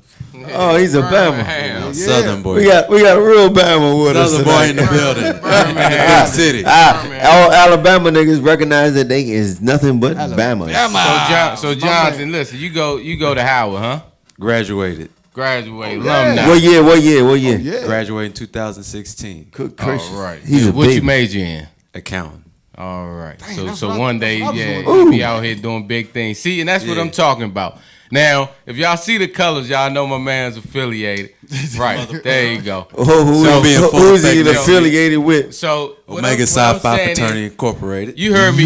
[SPEAKER 3] Oh, he's a Bama.
[SPEAKER 1] Yeah.
[SPEAKER 4] Southern boy.
[SPEAKER 3] We got a real Bama with us
[SPEAKER 4] Southern boy in
[SPEAKER 3] tonight.
[SPEAKER 4] the building. Birmingham City.
[SPEAKER 3] All Alabama niggas recognize that they is nothing but Bama.
[SPEAKER 2] So Jonathan, listen, you go to Howard, huh?
[SPEAKER 4] Graduated.
[SPEAKER 2] Alumni.
[SPEAKER 3] What year?
[SPEAKER 1] Yeah.
[SPEAKER 4] Graduated in 2016.
[SPEAKER 3] Good gracious.
[SPEAKER 2] All right.
[SPEAKER 3] He's a
[SPEAKER 2] what you
[SPEAKER 3] baby.
[SPEAKER 2] major in?
[SPEAKER 4] Accounting.
[SPEAKER 2] All right.
[SPEAKER 1] Dang,
[SPEAKER 2] So
[SPEAKER 1] that's
[SPEAKER 2] one
[SPEAKER 1] what
[SPEAKER 2] day,
[SPEAKER 1] I was
[SPEAKER 2] yeah,
[SPEAKER 1] doing.
[SPEAKER 2] you'll be out here doing big things. See, and that's what
[SPEAKER 4] Yeah.
[SPEAKER 2] I'm talking about. Now, if y'all see the colors, y'all know my man's affiliated. Right. There you go.
[SPEAKER 3] Who's he affiliated with?
[SPEAKER 2] So what
[SPEAKER 4] Omega
[SPEAKER 2] I'm
[SPEAKER 4] Psi Phi
[SPEAKER 2] saying is,
[SPEAKER 4] Fraternity Incorporated.
[SPEAKER 2] You heard me.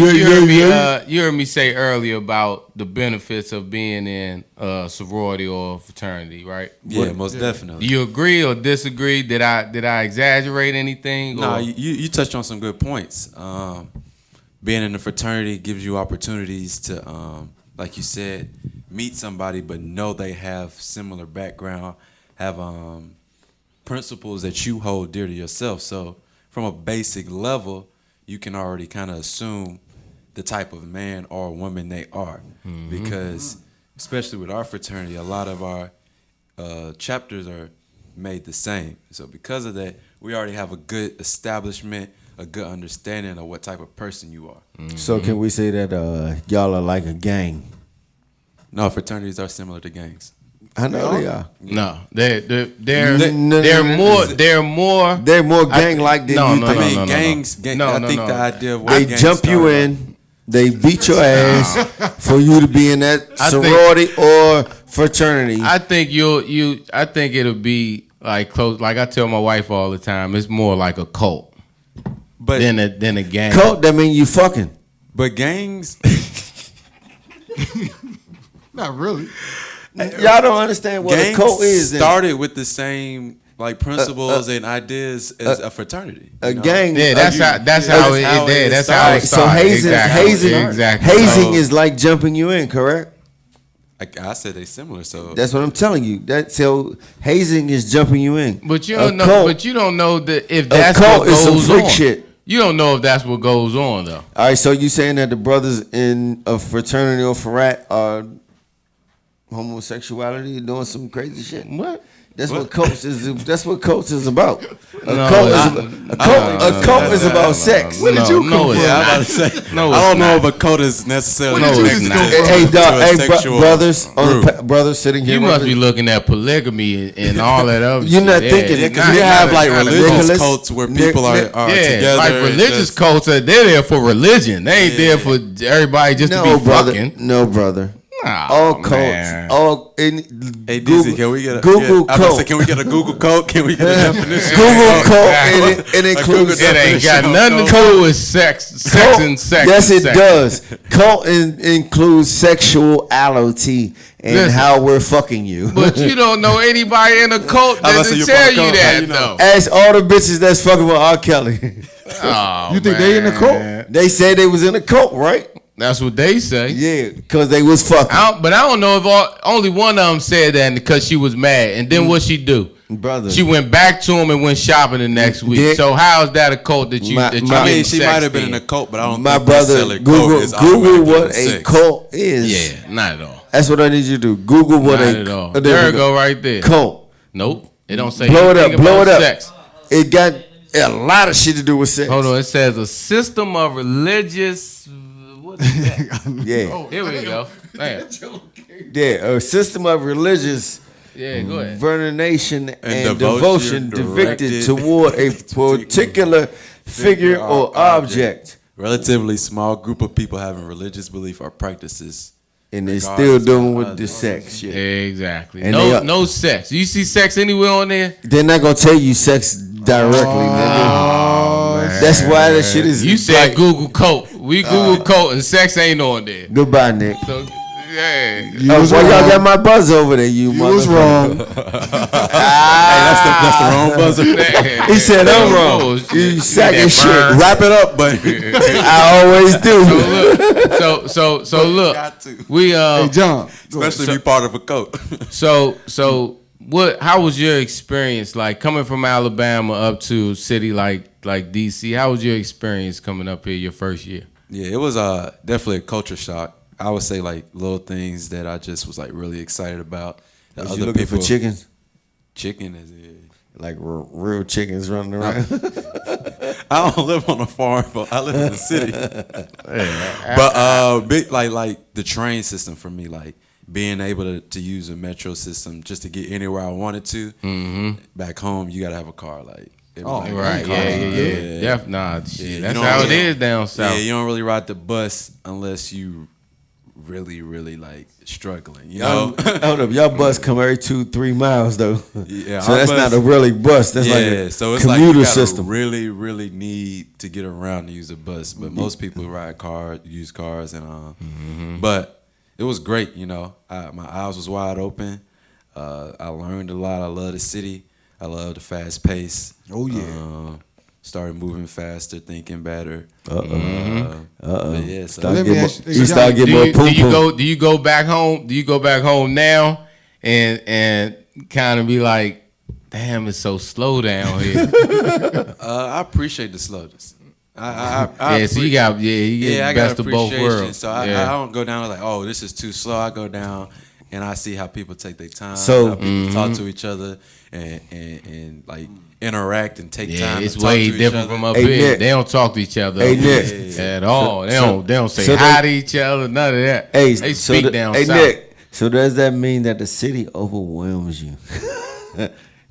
[SPEAKER 2] You heard me say earlier about the benefits of being in a sorority or fraternity, right?
[SPEAKER 4] Yeah, most definitely.
[SPEAKER 2] Do you agree or disagree? Did I exaggerate anything?
[SPEAKER 4] No,
[SPEAKER 2] or?
[SPEAKER 4] you touched on some good points. being in a fraternity gives you opportunities to, like you said, meet somebody, but know they have similar background, have principles that you hold dear to yourself. So from a basic level, you can already kind of assume the type of man or woman they are. Because especially with our fraternity, a lot of our chapters are made the same. So because of that, we already have a good establishment, a good understanding of what type of person you are.
[SPEAKER 3] So can we say that y'all are like a gang?
[SPEAKER 4] No, fraternities are similar to gangs.
[SPEAKER 3] I know they are.
[SPEAKER 2] No, they're more
[SPEAKER 3] gang-like than you think.
[SPEAKER 4] I mean, gangs. I think the idea of what
[SPEAKER 3] They
[SPEAKER 4] gangs
[SPEAKER 3] jump you
[SPEAKER 4] started
[SPEAKER 3] in. They beat your ass for you to be in that sorority or fraternity.
[SPEAKER 2] I think I think it'll be like close. Like I tell my wife all the time, it's more like a cult
[SPEAKER 4] but
[SPEAKER 2] than a gang.
[SPEAKER 3] Cult, that mean you fucking.
[SPEAKER 4] But gangs,
[SPEAKER 1] Not really.
[SPEAKER 3] Y'all don't understand what a
[SPEAKER 4] gangs
[SPEAKER 3] cult is. then.
[SPEAKER 4] started with the same like principles and ideas as a fraternity.
[SPEAKER 3] A
[SPEAKER 4] you know?
[SPEAKER 3] gang.
[SPEAKER 2] Yeah, that's how it
[SPEAKER 3] So
[SPEAKER 2] started.
[SPEAKER 3] hazing is like jumping you in, correct?
[SPEAKER 4] I said they similar, so
[SPEAKER 3] That's what I'm telling you. So hazing is jumping you in.
[SPEAKER 2] But you
[SPEAKER 3] A
[SPEAKER 2] don't know.
[SPEAKER 3] cult-
[SPEAKER 2] But you don't know that if
[SPEAKER 3] A
[SPEAKER 2] that's
[SPEAKER 3] cult
[SPEAKER 2] what
[SPEAKER 3] is some
[SPEAKER 2] goes
[SPEAKER 3] freak
[SPEAKER 2] on.
[SPEAKER 3] shit.
[SPEAKER 2] You don't know if that's what goes on though.
[SPEAKER 3] All right, so you saying that the brothers in a fraternity or frat are homosexuality, doing some crazy shit?
[SPEAKER 2] What?
[SPEAKER 3] That's what cults is. That's what cults is about. A
[SPEAKER 2] No,
[SPEAKER 3] cult
[SPEAKER 2] it's
[SPEAKER 3] is about sex.
[SPEAKER 1] Where did you come from?
[SPEAKER 4] yeah, I'm about to say.
[SPEAKER 2] No,
[SPEAKER 4] I don't
[SPEAKER 2] it's
[SPEAKER 4] know
[SPEAKER 2] not.
[SPEAKER 4] if a code is necessarily
[SPEAKER 2] No, it's
[SPEAKER 4] connected
[SPEAKER 2] not.
[SPEAKER 4] to,
[SPEAKER 3] Hey,
[SPEAKER 4] to
[SPEAKER 3] dog,
[SPEAKER 4] a
[SPEAKER 3] hey,
[SPEAKER 4] sexual
[SPEAKER 3] brothers,
[SPEAKER 4] group.
[SPEAKER 3] brothers sitting here.
[SPEAKER 2] You must
[SPEAKER 3] right
[SPEAKER 2] be
[SPEAKER 3] now.
[SPEAKER 2] looking at polygamy and all that other
[SPEAKER 3] You're
[SPEAKER 2] shit.
[SPEAKER 3] not thinking it, 'cause
[SPEAKER 4] You have like
[SPEAKER 3] not-
[SPEAKER 4] religious
[SPEAKER 3] Nicholas,
[SPEAKER 4] cults where people are
[SPEAKER 2] Yeah,
[SPEAKER 4] together.
[SPEAKER 2] like religious
[SPEAKER 4] just-
[SPEAKER 2] cults, they're there for religion. They ain't there for everybody just to be
[SPEAKER 3] brother.
[SPEAKER 2] fucking.
[SPEAKER 3] No, brother.
[SPEAKER 2] Nah,
[SPEAKER 3] All cults.
[SPEAKER 2] man.
[SPEAKER 3] All in
[SPEAKER 4] Hey,
[SPEAKER 3] Google,
[SPEAKER 4] DZ, can we get a
[SPEAKER 3] Google
[SPEAKER 4] I was about to say,
[SPEAKER 3] cult?
[SPEAKER 4] can we get a Google code? Can we get a definition?
[SPEAKER 3] Google
[SPEAKER 4] of
[SPEAKER 3] cult.
[SPEAKER 4] cult?
[SPEAKER 3] It includes.
[SPEAKER 2] It ain't got
[SPEAKER 4] Definition of
[SPEAKER 2] nothing to
[SPEAKER 4] cult.
[SPEAKER 2] do with sex
[SPEAKER 3] Cult-
[SPEAKER 2] and sex.
[SPEAKER 3] Yes,
[SPEAKER 2] and
[SPEAKER 3] it
[SPEAKER 2] sex.
[SPEAKER 3] does. Cult includes sexuality and
[SPEAKER 2] Listen.
[SPEAKER 3] how we're fucking you.
[SPEAKER 2] But you don't know anybody in a cult
[SPEAKER 4] I was
[SPEAKER 2] that
[SPEAKER 4] about to say,
[SPEAKER 2] tell
[SPEAKER 4] you're part of
[SPEAKER 2] you
[SPEAKER 4] cult. How
[SPEAKER 2] that
[SPEAKER 4] you know?
[SPEAKER 2] though.
[SPEAKER 3] Ask all the bitches that's fucking with R. Kelly.
[SPEAKER 2] Oh,
[SPEAKER 1] You think they in the cult?
[SPEAKER 3] They said they was in a cult, right?
[SPEAKER 2] That's what they say.
[SPEAKER 3] Yeah, because they was fucking.
[SPEAKER 2] But I don't know if only one of them said that because she was mad. And then what she do?
[SPEAKER 3] Brother.
[SPEAKER 2] She went back to him and went shopping the next week.
[SPEAKER 3] Yeah.
[SPEAKER 2] So how is that a cult that you?
[SPEAKER 3] My-
[SPEAKER 2] that you
[SPEAKER 3] my-
[SPEAKER 4] I mean,
[SPEAKER 2] getting
[SPEAKER 4] she
[SPEAKER 2] sex
[SPEAKER 4] might have been in
[SPEAKER 2] in?
[SPEAKER 4] a cult, but I don't
[SPEAKER 3] My
[SPEAKER 4] think
[SPEAKER 3] brother,
[SPEAKER 4] necessarily
[SPEAKER 3] Google
[SPEAKER 4] cult is
[SPEAKER 3] Google
[SPEAKER 4] automatically
[SPEAKER 3] what a
[SPEAKER 4] sex.
[SPEAKER 3] cult is.
[SPEAKER 2] Yeah, not at all.
[SPEAKER 3] That's what I need you to do. Google what
[SPEAKER 2] Not
[SPEAKER 3] a
[SPEAKER 2] at all.
[SPEAKER 3] there
[SPEAKER 2] There
[SPEAKER 3] we
[SPEAKER 2] it go right there.
[SPEAKER 3] Cult.
[SPEAKER 2] Nope. It don't say
[SPEAKER 3] Blow it
[SPEAKER 2] anything
[SPEAKER 3] up. Blow
[SPEAKER 2] about
[SPEAKER 3] it up.
[SPEAKER 2] sex.
[SPEAKER 3] It got a lot of shit to do with sex.
[SPEAKER 2] Hold on. It says a system of religious. What is that?
[SPEAKER 3] Yeah,
[SPEAKER 2] Here we go. Man.
[SPEAKER 3] yeah. A system of religious
[SPEAKER 2] Yeah, go ahead.
[SPEAKER 3] veneration and
[SPEAKER 4] devotion
[SPEAKER 3] devotion directed
[SPEAKER 4] directed
[SPEAKER 3] toward a particular figure or object,
[SPEAKER 4] Relatively small group of people having religious belief or practices.
[SPEAKER 3] and they
[SPEAKER 4] Regardless
[SPEAKER 3] still
[SPEAKER 4] of
[SPEAKER 3] doing with
[SPEAKER 4] others.
[SPEAKER 3] the sex shit.
[SPEAKER 2] Exactly.
[SPEAKER 3] And they are-
[SPEAKER 2] No sex. You see sex anywhere on there?
[SPEAKER 3] They're not gonna tell you sex directly, nigga. That's why that shit is.
[SPEAKER 2] You said
[SPEAKER 3] like,
[SPEAKER 2] Google cult. We Google cult and sex ain't on there.
[SPEAKER 3] Goodbye, Nick.
[SPEAKER 2] So yeah.
[SPEAKER 1] You
[SPEAKER 3] Oh,
[SPEAKER 1] was
[SPEAKER 3] well, y'all
[SPEAKER 1] wrong.
[SPEAKER 3] got my buzz over there. You
[SPEAKER 1] was
[SPEAKER 3] motherfucker.
[SPEAKER 1] wrong.
[SPEAKER 4] That's the wrong buzzer.
[SPEAKER 3] He said I'm wrong.
[SPEAKER 2] Oh,
[SPEAKER 3] You
[SPEAKER 2] shit.
[SPEAKER 3] sagging
[SPEAKER 2] That
[SPEAKER 3] shit.
[SPEAKER 2] burn.
[SPEAKER 4] Wrap it up, but
[SPEAKER 3] I always do.
[SPEAKER 2] So look,
[SPEAKER 4] got to.
[SPEAKER 2] we
[SPEAKER 1] Hey, John. go ahead.
[SPEAKER 4] Especially be part of a cult.
[SPEAKER 2] so what? How was your experience like coming from Alabama up to a city like DC? How was your experience coming up here your first year?
[SPEAKER 4] Yeah, it was definitely a culture shock. I would say like little things that I just was like really excited about. The
[SPEAKER 3] Was you looking for chickens?
[SPEAKER 4] Chicken is it?
[SPEAKER 3] Like real chickens running around.
[SPEAKER 4] I don't live on a farm, but I live in the city. But big like the train system for me, like being able to use a metro system just to get anywhere I wanted to. Mm-hmm. Back home, you gotta have a car. Like everybody got a
[SPEAKER 2] Right.
[SPEAKER 4] car.
[SPEAKER 2] Yeah. Nah, shit.
[SPEAKER 4] you
[SPEAKER 2] That's
[SPEAKER 4] don't
[SPEAKER 2] how it
[SPEAKER 4] really-
[SPEAKER 2] is down south.
[SPEAKER 4] Yeah, you don't really ride the bus unless you really like struggling. You
[SPEAKER 3] Y'all,
[SPEAKER 4] know.
[SPEAKER 3] hold up, y'all bus come every 2-3 miles though.
[SPEAKER 4] Yeah,
[SPEAKER 3] so
[SPEAKER 4] our
[SPEAKER 3] that's
[SPEAKER 4] bus-
[SPEAKER 3] not a really bus. That's like
[SPEAKER 4] Yeah,
[SPEAKER 3] a
[SPEAKER 4] so it's
[SPEAKER 3] commuter
[SPEAKER 4] like you gotta
[SPEAKER 3] system.
[SPEAKER 4] really need to get around to use a bus. But most people ride cars, use cars, and but it was great. You know, my eyes was wide open. I learned a lot. I love the city. I love the fast pace.
[SPEAKER 1] Oh, yeah.
[SPEAKER 4] Started moving faster, thinking better.
[SPEAKER 3] Uh-oh.
[SPEAKER 4] Yeah, so
[SPEAKER 1] Let me ask you,
[SPEAKER 3] You start getting more poo poo.
[SPEAKER 2] Do you go back home? Do you go back home now and kind of be like, damn, it's so slow down here?
[SPEAKER 4] I appreciate the slowness.
[SPEAKER 2] So you got
[SPEAKER 4] I
[SPEAKER 2] best
[SPEAKER 4] got
[SPEAKER 2] of both
[SPEAKER 4] appreciation.
[SPEAKER 2] worlds.
[SPEAKER 4] So I don't go down like, oh, this is too slow. I go down and I see how people take their time,
[SPEAKER 3] So-
[SPEAKER 4] how people talk to each other and like interact and take time.
[SPEAKER 2] It's
[SPEAKER 4] to talk
[SPEAKER 2] way
[SPEAKER 4] to each
[SPEAKER 2] different
[SPEAKER 4] other.
[SPEAKER 2] from up
[SPEAKER 3] Hey,
[SPEAKER 2] here.
[SPEAKER 3] Nick.
[SPEAKER 2] They don't talk to each other
[SPEAKER 3] Hey,
[SPEAKER 2] up
[SPEAKER 3] Nick.
[SPEAKER 2] here at all. They don't say
[SPEAKER 3] so
[SPEAKER 2] hi
[SPEAKER 3] they-
[SPEAKER 2] to each other. None of that.
[SPEAKER 3] Hey,
[SPEAKER 2] they
[SPEAKER 3] so
[SPEAKER 2] speak down
[SPEAKER 3] hey
[SPEAKER 2] south.
[SPEAKER 3] Nick, so does that mean that the city overwhelms you?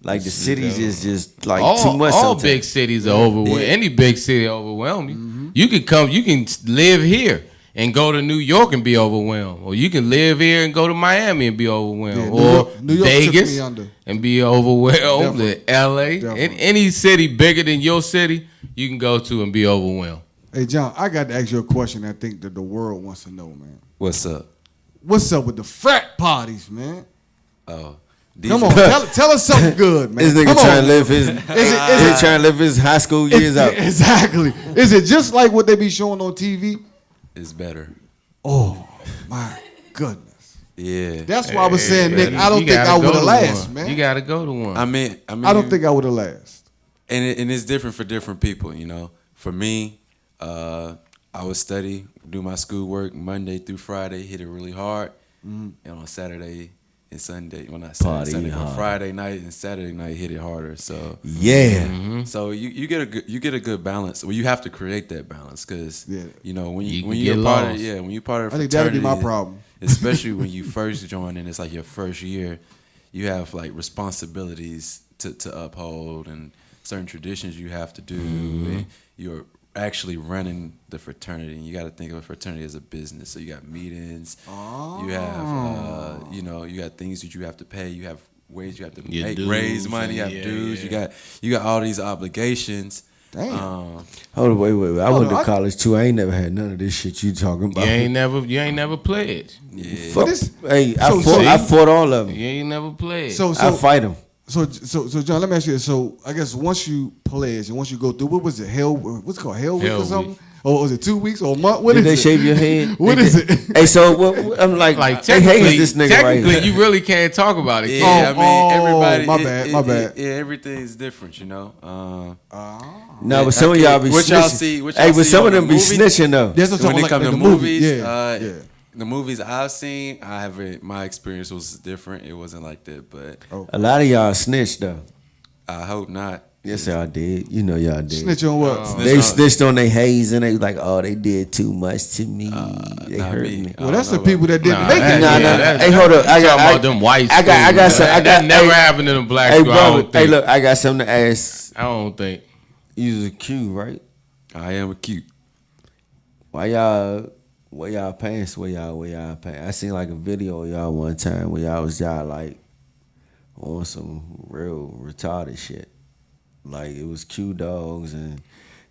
[SPEAKER 3] Like the cities is just like too much.
[SPEAKER 2] All
[SPEAKER 3] sometimes.
[SPEAKER 2] big cities are overwhelmed.
[SPEAKER 3] Yeah.
[SPEAKER 2] Any big city overwhelm you. You can live here and go to New York and be overwhelmed, or you can live here and go to Miami and be overwhelmed,
[SPEAKER 1] Yeah,
[SPEAKER 2] or
[SPEAKER 1] New York took
[SPEAKER 2] Vegas
[SPEAKER 1] me under.
[SPEAKER 2] and be overwhelmed.
[SPEAKER 1] Definitely.
[SPEAKER 2] L.A.
[SPEAKER 1] Definitely.
[SPEAKER 2] Any city bigger than your city, you can go to and be overwhelmed.
[SPEAKER 1] Hey, John, I got to ask you a question I think that the world wants to know, man.
[SPEAKER 4] What's up?
[SPEAKER 1] What's up with the frat parties, man?
[SPEAKER 4] Oh,
[SPEAKER 1] Come on, tell us something good, man.
[SPEAKER 3] This nigga
[SPEAKER 1] Come
[SPEAKER 3] trying
[SPEAKER 1] on.
[SPEAKER 3] to live his
[SPEAKER 1] it-
[SPEAKER 3] trying to live his high school years out.
[SPEAKER 1] Exactly. Is it just like what they be showing on TV?
[SPEAKER 4] It's better.
[SPEAKER 1] Oh, my goodness.
[SPEAKER 4] Yeah.
[SPEAKER 1] That's why I was saying, Nick,
[SPEAKER 2] You
[SPEAKER 1] I don't think
[SPEAKER 2] gotta
[SPEAKER 1] I
[SPEAKER 2] go
[SPEAKER 1] would
[SPEAKER 2] to
[SPEAKER 1] have last,
[SPEAKER 2] one.
[SPEAKER 1] man.
[SPEAKER 2] You got to go to one.
[SPEAKER 4] I mean,
[SPEAKER 1] I don't think I would have last.
[SPEAKER 4] and it's different for different people, you know. For me, I would study, do my schoolwork Monday through Friday, hit it really hard, and on Saturday and Sunday, well not Saturday,
[SPEAKER 3] Party
[SPEAKER 4] Sunday, but
[SPEAKER 3] hard.
[SPEAKER 4] Friday night and Saturday night hit it harder. So
[SPEAKER 3] Yeah.
[SPEAKER 4] so you get a good balance. Well, you have to create that balance because
[SPEAKER 1] Yeah.
[SPEAKER 4] you know when
[SPEAKER 2] You
[SPEAKER 4] when
[SPEAKER 2] can
[SPEAKER 4] you're
[SPEAKER 2] get
[SPEAKER 4] part
[SPEAKER 2] lost.
[SPEAKER 4] of when you're part of
[SPEAKER 1] I think that'd be my
[SPEAKER 4] fraternity,
[SPEAKER 1] problem.
[SPEAKER 4] especially when you first join and it's like your first year, you have like responsibilities to uphold and certain traditions you have to do. And you're actually running the fraternity, and you got to think of a fraternity as a business. So you got meetings, you have you got things that you have to pay, you have ways you have to
[SPEAKER 2] Your
[SPEAKER 4] make
[SPEAKER 2] dues
[SPEAKER 4] raise money,
[SPEAKER 2] and
[SPEAKER 4] you have
[SPEAKER 2] yeah,
[SPEAKER 4] dues,
[SPEAKER 2] yeah.
[SPEAKER 4] you got all these obligations.
[SPEAKER 1] Damn.
[SPEAKER 3] Hold on, wait. I
[SPEAKER 1] Hold
[SPEAKER 3] went to
[SPEAKER 1] on,
[SPEAKER 3] college too. I ain't never had none of this shit you talking about.
[SPEAKER 2] You ain't never pledged.
[SPEAKER 4] Yeah.
[SPEAKER 3] Fuck.
[SPEAKER 1] this-
[SPEAKER 3] Hey,
[SPEAKER 1] so-
[SPEAKER 3] I fought all of them.
[SPEAKER 2] You ain't never pledged.
[SPEAKER 1] So,
[SPEAKER 3] I fight them.
[SPEAKER 1] So, John, let me ask you this. So, I guess once you pledge and once you go through, what was it? What's it called? Hell Week
[SPEAKER 2] Hell
[SPEAKER 1] or something?
[SPEAKER 2] Week.
[SPEAKER 1] Or was it 2 weeks or a month? What
[SPEAKER 3] Did
[SPEAKER 1] is
[SPEAKER 3] they
[SPEAKER 1] it?
[SPEAKER 3] shave your head?
[SPEAKER 1] What is it?
[SPEAKER 3] Hey, so I'm like they hating this nigga right
[SPEAKER 2] technically,
[SPEAKER 3] here.
[SPEAKER 2] you really can't talk about it.
[SPEAKER 4] Yeah,
[SPEAKER 2] can
[SPEAKER 4] I
[SPEAKER 2] you?
[SPEAKER 4] mean everybody.
[SPEAKER 1] my bad, my bad.
[SPEAKER 4] Yeah, everything's different, you know.
[SPEAKER 3] No, but some of y'all be
[SPEAKER 4] What y'all
[SPEAKER 3] snitching.
[SPEAKER 4] see- what
[SPEAKER 3] Hey,
[SPEAKER 4] y'all
[SPEAKER 3] but
[SPEAKER 4] see
[SPEAKER 3] some
[SPEAKER 4] on
[SPEAKER 3] of them
[SPEAKER 4] the
[SPEAKER 3] be
[SPEAKER 4] movie?
[SPEAKER 3] snitching though.
[SPEAKER 1] That's what I'm
[SPEAKER 4] When it
[SPEAKER 1] talking
[SPEAKER 4] comes
[SPEAKER 1] about,
[SPEAKER 4] to
[SPEAKER 1] like the
[SPEAKER 4] movies,
[SPEAKER 1] Yeah.
[SPEAKER 4] the movies I've seen, my experience was different. It wasn't like that, but
[SPEAKER 3] A lot of y'all snitched though.
[SPEAKER 4] I hope not.
[SPEAKER 3] Yes, y'all did. You know y'all did.
[SPEAKER 1] Snitch on what?
[SPEAKER 3] They snitched on their haze and they was like, oh, they did too much to me. They
[SPEAKER 4] not
[SPEAKER 3] hurt
[SPEAKER 4] me.
[SPEAKER 3] me.
[SPEAKER 1] Well, that's the
[SPEAKER 4] I don't know
[SPEAKER 1] people that didn't
[SPEAKER 2] Nah,
[SPEAKER 1] make
[SPEAKER 2] that-
[SPEAKER 1] it.
[SPEAKER 3] Nah,
[SPEAKER 2] yeah,
[SPEAKER 3] nah.
[SPEAKER 2] that-
[SPEAKER 3] Hey, hold up.
[SPEAKER 2] You talking about them white
[SPEAKER 3] I got
[SPEAKER 2] schools.
[SPEAKER 3] some.
[SPEAKER 2] That never happened in the black
[SPEAKER 3] Hey,
[SPEAKER 2] school. I
[SPEAKER 3] brother.
[SPEAKER 2] don't
[SPEAKER 3] Hey,
[SPEAKER 2] think.
[SPEAKER 3] look. I got something to ask.
[SPEAKER 2] I don't think.
[SPEAKER 3] You was a Q, right?
[SPEAKER 4] I am cute.
[SPEAKER 3] Why y'all? Where y'all pants? Where y'all pants? I seen like a video of y'all one time where y'all like on some real retarded shit. Like it was Q dogs and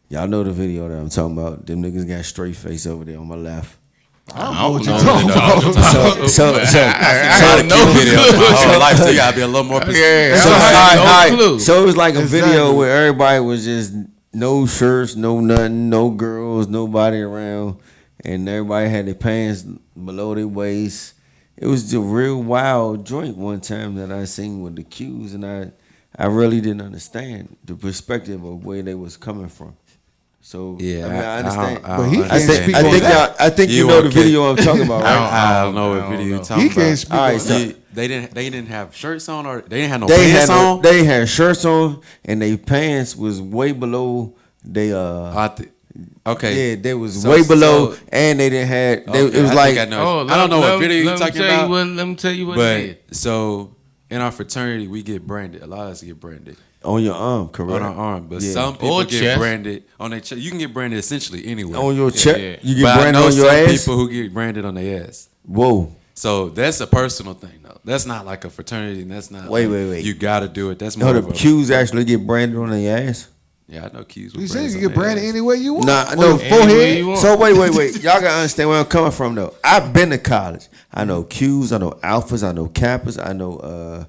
[SPEAKER 3] y'all know the video that I'm talking about. Them niggas got straight face over there on my left.
[SPEAKER 1] I don't know what you're
[SPEAKER 2] know
[SPEAKER 1] talking
[SPEAKER 2] what
[SPEAKER 1] about.
[SPEAKER 2] I don't know.
[SPEAKER 4] Video my whole life, so you gotta be a little more
[SPEAKER 2] Yeah,
[SPEAKER 3] So,
[SPEAKER 2] I had no
[SPEAKER 3] alright,
[SPEAKER 2] clue.
[SPEAKER 3] so it was like a video
[SPEAKER 1] Exactly.
[SPEAKER 3] where everybody was just no shirts, no nothing, no girls, nobody around, and everybody had their pants below their waist. It was a real wild joint one time that I seen with the Qs, and I really didn't understand the perspective of where they was coming from. So
[SPEAKER 4] Yeah,
[SPEAKER 3] I mean, I understand.
[SPEAKER 1] But he
[SPEAKER 3] I
[SPEAKER 1] can't
[SPEAKER 3] think
[SPEAKER 1] speak
[SPEAKER 3] I
[SPEAKER 1] on
[SPEAKER 3] think
[SPEAKER 1] that.
[SPEAKER 3] y'all, I think you
[SPEAKER 4] You
[SPEAKER 3] know the
[SPEAKER 4] okay.
[SPEAKER 3] video I'm talking about, right?
[SPEAKER 4] I don't know
[SPEAKER 2] I
[SPEAKER 4] what
[SPEAKER 2] don't
[SPEAKER 4] video
[SPEAKER 2] know.
[SPEAKER 4] you're talking
[SPEAKER 1] He can't
[SPEAKER 4] about.
[SPEAKER 1] speak
[SPEAKER 3] All right,
[SPEAKER 1] on
[SPEAKER 3] so-
[SPEAKER 1] that.
[SPEAKER 4] They didn't have shirts on, or they didn't have no
[SPEAKER 3] They
[SPEAKER 4] pants
[SPEAKER 3] had
[SPEAKER 4] on.
[SPEAKER 3] they had shirts on, and their pants was way below they
[SPEAKER 4] Okay.
[SPEAKER 3] Yeah, they was
[SPEAKER 4] So-
[SPEAKER 3] way below,
[SPEAKER 4] so-
[SPEAKER 3] and they didn't have. They,
[SPEAKER 4] Okay,
[SPEAKER 3] it was
[SPEAKER 4] I
[SPEAKER 3] like
[SPEAKER 4] think I know. I don't know what video you're talking about.
[SPEAKER 2] Let me tell you what it
[SPEAKER 4] But so in our fraternity, we get branded. A lot of us get branded
[SPEAKER 3] on your arm, correct?
[SPEAKER 4] on our arm, but
[SPEAKER 3] Yeah.
[SPEAKER 4] some people
[SPEAKER 2] Or
[SPEAKER 4] get
[SPEAKER 2] chest.
[SPEAKER 4] branded on their chest. You can get branded essentially anywhere.
[SPEAKER 3] On your chest,
[SPEAKER 2] yeah.
[SPEAKER 3] you get
[SPEAKER 4] but I
[SPEAKER 3] branded
[SPEAKER 4] know
[SPEAKER 3] on your
[SPEAKER 4] some
[SPEAKER 3] ass.
[SPEAKER 4] people who get branded on their ass.
[SPEAKER 3] Whoa,
[SPEAKER 4] So that's a personal thing, though. That's not like a fraternity, and that's not.
[SPEAKER 3] Wait,
[SPEAKER 4] like,
[SPEAKER 3] wait.
[SPEAKER 4] You got to do it. That's more
[SPEAKER 3] hold
[SPEAKER 4] of
[SPEAKER 3] up.
[SPEAKER 4] a.
[SPEAKER 3] Qs actually get branded on their ass.
[SPEAKER 4] Yeah, I know Q's.
[SPEAKER 1] You
[SPEAKER 4] with
[SPEAKER 1] said
[SPEAKER 4] brands
[SPEAKER 1] you
[SPEAKER 4] on
[SPEAKER 1] get
[SPEAKER 4] their
[SPEAKER 1] branded
[SPEAKER 4] ass.
[SPEAKER 1] any way you want.
[SPEAKER 3] Nah,
[SPEAKER 1] On
[SPEAKER 3] no.
[SPEAKER 1] your
[SPEAKER 2] Any way
[SPEAKER 1] forehead.
[SPEAKER 2] you want.
[SPEAKER 3] So wait. Y'all gotta understand where I'm coming from, though. I've been to college. I know Qs. I know alphas. I know kappas. I know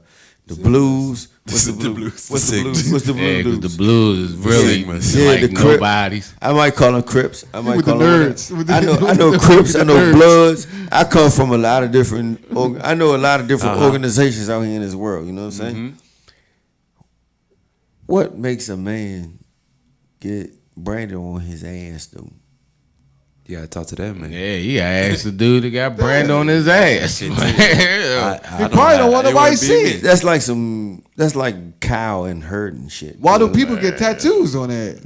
[SPEAKER 3] The blues. What's the blues? What's the blues? What's the
[SPEAKER 2] Yeah,
[SPEAKER 3] blues?
[SPEAKER 2] 'cause the blues is really
[SPEAKER 3] Yeah,
[SPEAKER 2] like
[SPEAKER 3] the Crip.
[SPEAKER 2] nobody's.
[SPEAKER 3] I might call them Crips. I might
[SPEAKER 1] with
[SPEAKER 3] call
[SPEAKER 1] the
[SPEAKER 3] them
[SPEAKER 1] nerds.
[SPEAKER 3] that.
[SPEAKER 1] With the-
[SPEAKER 3] I know
[SPEAKER 1] with
[SPEAKER 3] Crips.
[SPEAKER 1] the
[SPEAKER 3] I know
[SPEAKER 1] nerds.
[SPEAKER 3] Bloods. I come from a lot of different. I know a lot of different organizations out here in this world. You know what I'm saying? What makes a man get branded on his ass though?
[SPEAKER 4] You gotta talk to that man.
[SPEAKER 2] Yeah, you gotta ask the dude that got brand on his ass.
[SPEAKER 4] I
[SPEAKER 1] He probably don't want nobody to see it.
[SPEAKER 3] That's like That's like cow and herd and shit.
[SPEAKER 1] Why do people get tattoos on their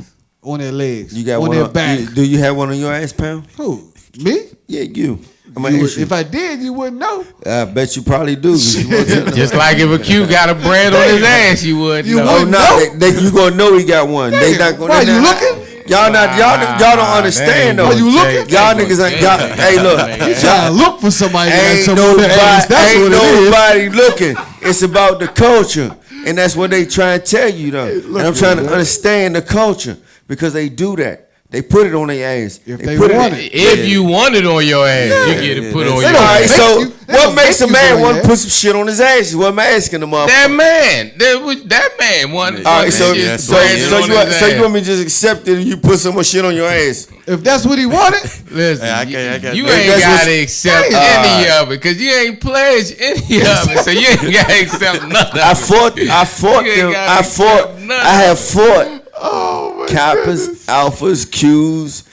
[SPEAKER 1] legs?
[SPEAKER 3] You got
[SPEAKER 1] on
[SPEAKER 3] one
[SPEAKER 1] their
[SPEAKER 3] on,
[SPEAKER 1] back?
[SPEAKER 3] do you have one on your ass, Pound?
[SPEAKER 1] Who? Me?
[SPEAKER 3] Yeah, you.
[SPEAKER 1] If I did, you wouldn't know.
[SPEAKER 3] I bet you probably do. 'Cause you want to know.
[SPEAKER 2] Just like if a Q got a brand on his ass, you would
[SPEAKER 1] You
[SPEAKER 2] know.
[SPEAKER 3] Oh
[SPEAKER 1] wouldn't
[SPEAKER 3] no,
[SPEAKER 1] know.
[SPEAKER 3] you gonna know he got one. They not gonna.
[SPEAKER 1] Why,
[SPEAKER 3] they
[SPEAKER 1] you
[SPEAKER 3] not-
[SPEAKER 1] looking?
[SPEAKER 3] Y'all don't understand though.
[SPEAKER 1] Are you looking?
[SPEAKER 3] Y'all niggas ain't. Hey, look.
[SPEAKER 1] You trying to look for somebody
[SPEAKER 3] Ain't
[SPEAKER 1] that's some other ass. That's
[SPEAKER 3] ain't
[SPEAKER 1] what it is.
[SPEAKER 3] nobody looking. It's about the culture, and that's what they trying to tell you though. And I'm trying to understand the culture because they do that. They put it on their ass.
[SPEAKER 1] If they
[SPEAKER 3] put
[SPEAKER 1] want
[SPEAKER 3] it.
[SPEAKER 1] it.
[SPEAKER 2] If you want it on your ass, you get it put on
[SPEAKER 1] They
[SPEAKER 2] your
[SPEAKER 1] don't
[SPEAKER 3] All right,
[SPEAKER 2] ass.
[SPEAKER 1] make
[SPEAKER 3] so
[SPEAKER 1] you- they
[SPEAKER 3] what
[SPEAKER 1] don't
[SPEAKER 3] makes a
[SPEAKER 1] make you
[SPEAKER 3] man
[SPEAKER 1] go
[SPEAKER 3] want to
[SPEAKER 1] there.
[SPEAKER 3] put some shit on his ass? Is what I'm asking the motherfucker.
[SPEAKER 2] That man wanted.
[SPEAKER 3] All right, so
[SPEAKER 2] shit
[SPEAKER 3] so
[SPEAKER 2] branded on his
[SPEAKER 3] so you
[SPEAKER 2] ass.
[SPEAKER 3] want me to just accept it and you put some more shit on your ass?
[SPEAKER 1] If that's what he wanted,
[SPEAKER 2] Listen,
[SPEAKER 4] Hey, I can't
[SPEAKER 2] you
[SPEAKER 4] do
[SPEAKER 2] ain't
[SPEAKER 3] That's what-
[SPEAKER 2] gotta accept any of it because you ain't pledged any of it, so you ain't gotta accept nothing.
[SPEAKER 3] I fought
[SPEAKER 2] You ain't gotta accept nothing.
[SPEAKER 3] I have fought
[SPEAKER 1] oh my
[SPEAKER 3] Kappas,
[SPEAKER 1] goodness.
[SPEAKER 3] Alphas, Qs,